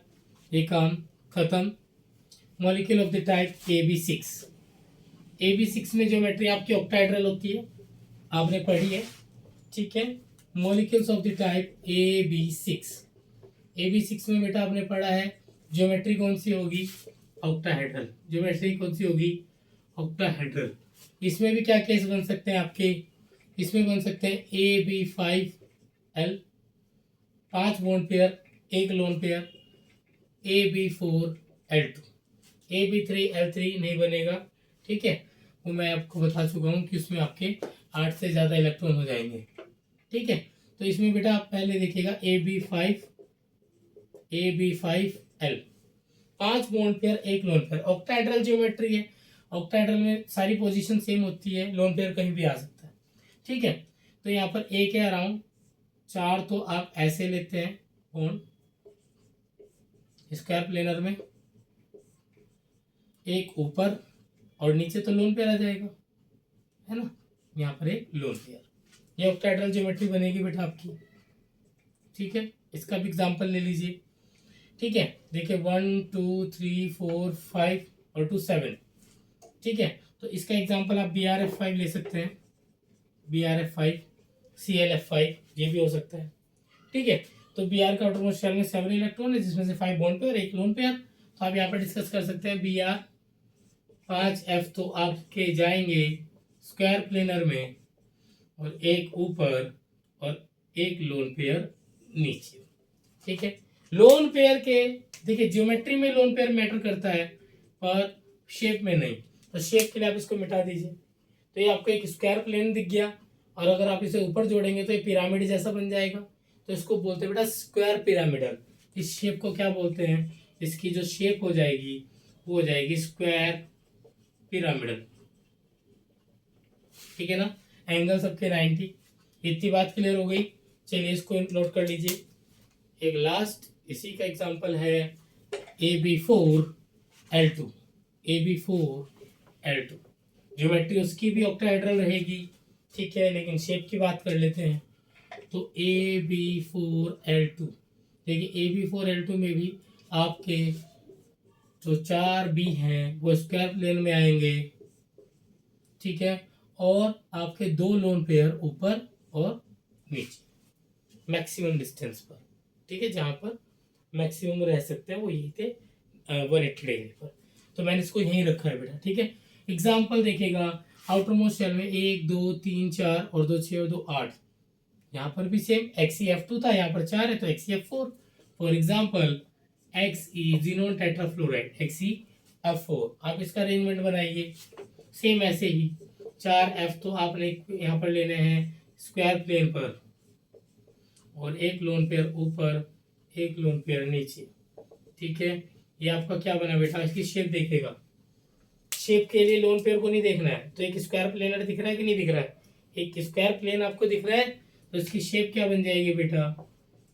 ये काम खत्म। Molecule of the type AB6, AB6 में ज्योमेट्री आपकी ऑक्टाहेड्रल होती है, आपने पढ़ी है, ठीक है। Molecules of the type AB6, AB6 में बेटा आपने पढ़ा है ज्योमेट्री कौन सी होगी, ऑक्टाहेड्रल, ज्योमेट्री कौन सी होगी, ऑक्टाहेड्रल। इसमें भी क्या केस बन सकते हैं आपके, इसमें बन सकते हैं AB5L, 5 बॉन्ड पेयर, एक लोन पेयर, AB4L2, AB3L3 नहीं बनेगा, ठीक है। वो मैं आपको बता चुका हूँ कि उसमें आपके 8 से ज़्यादा इलेक्ट्रॉन हो जाएंगे, ठीक है। तो इसमें बेटा आप पहले देखिएगा AB5L, 5 बॉन्ड पेयर, एक लोन पेयर, ऑक्टाहेड्रल ज्योमेट्री है, ऑक्टाहेड्रल में सारी पोजीशन सेम होती है, लोन पेयर कहीं भी आ सकता है, ठीक है। तो यहाँ पर एक है अराउंड 4, तो आप ऐसे लेते हैं बॉन्ड स्क्वायर प्लेनर में, एक ऊपर और नीचे तो लोन पेयर आ जाएगा, है ना। यहाँ पर एक लोन पेयर, ये ऑक्टाहेड्रल ज्योमेट्री बनेगी बेटा आपकी, ठीक है। इसका भी एग्जांपल ले लीजिए, ठीक है। देखिए 1 2 3 4 5 और 2 7। ठीक है, तो इसका एग्जांपल आप BrF5 ले सकते हैं, BrF5, ClF5 ये भी हो सकता है। ठीक है, तो Br का आउटरमोस्ट शेल में 7 इलेक्ट्रॉन है जिसमें से 5 बॉन्ड पेयर, 1 लोन पेयर। तो आप यहाँ पर डिस्कस कर सकते हैं Br 5F तो आपके जाएंगे स्क्वायर प्लेनर में, और एक ऊपर और एक लोन पेयर नीचे। ठीक है, लोन पेयर के देखिए ज्योमेट्री में लोन पेयर मैटर करता है पर शेप में नहीं, तो शेप के लिए आप इसको मिटा दीजिए। तो ये आपको एक स्क्वायर प्लेन दिख गया, और अगर आप इसे ऊपर जोड़ेंगे तो ये पिरामिड जैसा बन जाएगा, तो इसको बोलते हैं बेटा स्क्वायर पिरामिडल। इस शेप को क्या बोलते हैं, इसकी जो शेप हो जाएगी वो हो जाएगी स्क्वायर पिरामिडल। ठीक है ना, एंगल सबके 90। इतनी बात क्लियर हो गई, चलिए इसको नोट कर लीजिए। एक लास्ट इसी का एग्जांपल है AB4L2, AB4L2। ज्योमेट्री उसकी भी ऑक्टाहेड्रल रहेगी, ठीक है, लेकिन शेप की बात कर लेते हैं। तो AB4L2, देखिए AB4L2 में भी आपके जो 4 B हैं वो स्क्वायर प्लेन में आएंगे। ठीक है, और आपके 2 लोन पेयर ऊपर और नीचे मैक्सिमम डिस्टेंस पर। ठीक है, जहां पर मैक्सिमम रह सकते हैं वो यही थे 180 डिग्री पर। तो मैंने इसको यहीं रखा है बेटा। ठीक है, एग्जाम्पल देखिएगा, आउटर मोस्ट शेल में 1 2 3 4 और 2 6 और 2 8। यहाँ पर भी सेम XeF2 था, यहाँ पर 4 है तो XeF4। For example Xe xenon tetrafluoride XeF4। आप इसका अरेंजमेंट बनाइए सेम ऐसे ही। 4F तो आपने यहाँ पर लेने हैं स्क्वायर प्लेन पर, और एक लोन पेयर ऊपर, एक लोन पेयर नीचे। ठीक है, ये आपका क्या बना बेटा, इसकी शेप देखेगा। शेप के लिए लोन पेयर को नहीं देखना है, तो एक स्क्वायर प्लेनर दिख रहा है कि नहीं दिख रहा है, एक स्क्वायर प्लेन आपको दिख रहा है, तो इसकी शेप क्या बन जाएगी बेटा,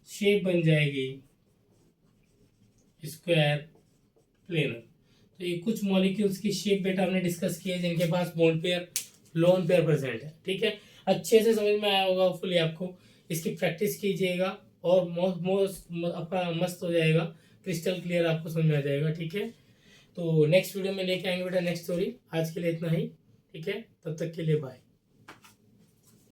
शेप बन जाएगी स्क्वायर प्लेनर। तो ये कुछ मॉलिक्यूल्स की शेप बेटा हमने डिस्कस की है जिनके पास bond pair lone pair present है। ठीक है, अच्छे से समझ में आया होगा फुली आपको। इसकी प्रैक्टिस कीजिएगा और आपका मस्त हो जाएगा, क्रिस्टल क्लियर आपको समझ में आ जाएगा। ठीक है, तो नेक्स्ट वीडियो में लेके आएंगे बेटा नेक्स्ट स्टोरी। आज के लिए इतना ही। ठीक है, तब तक के लिए बाय।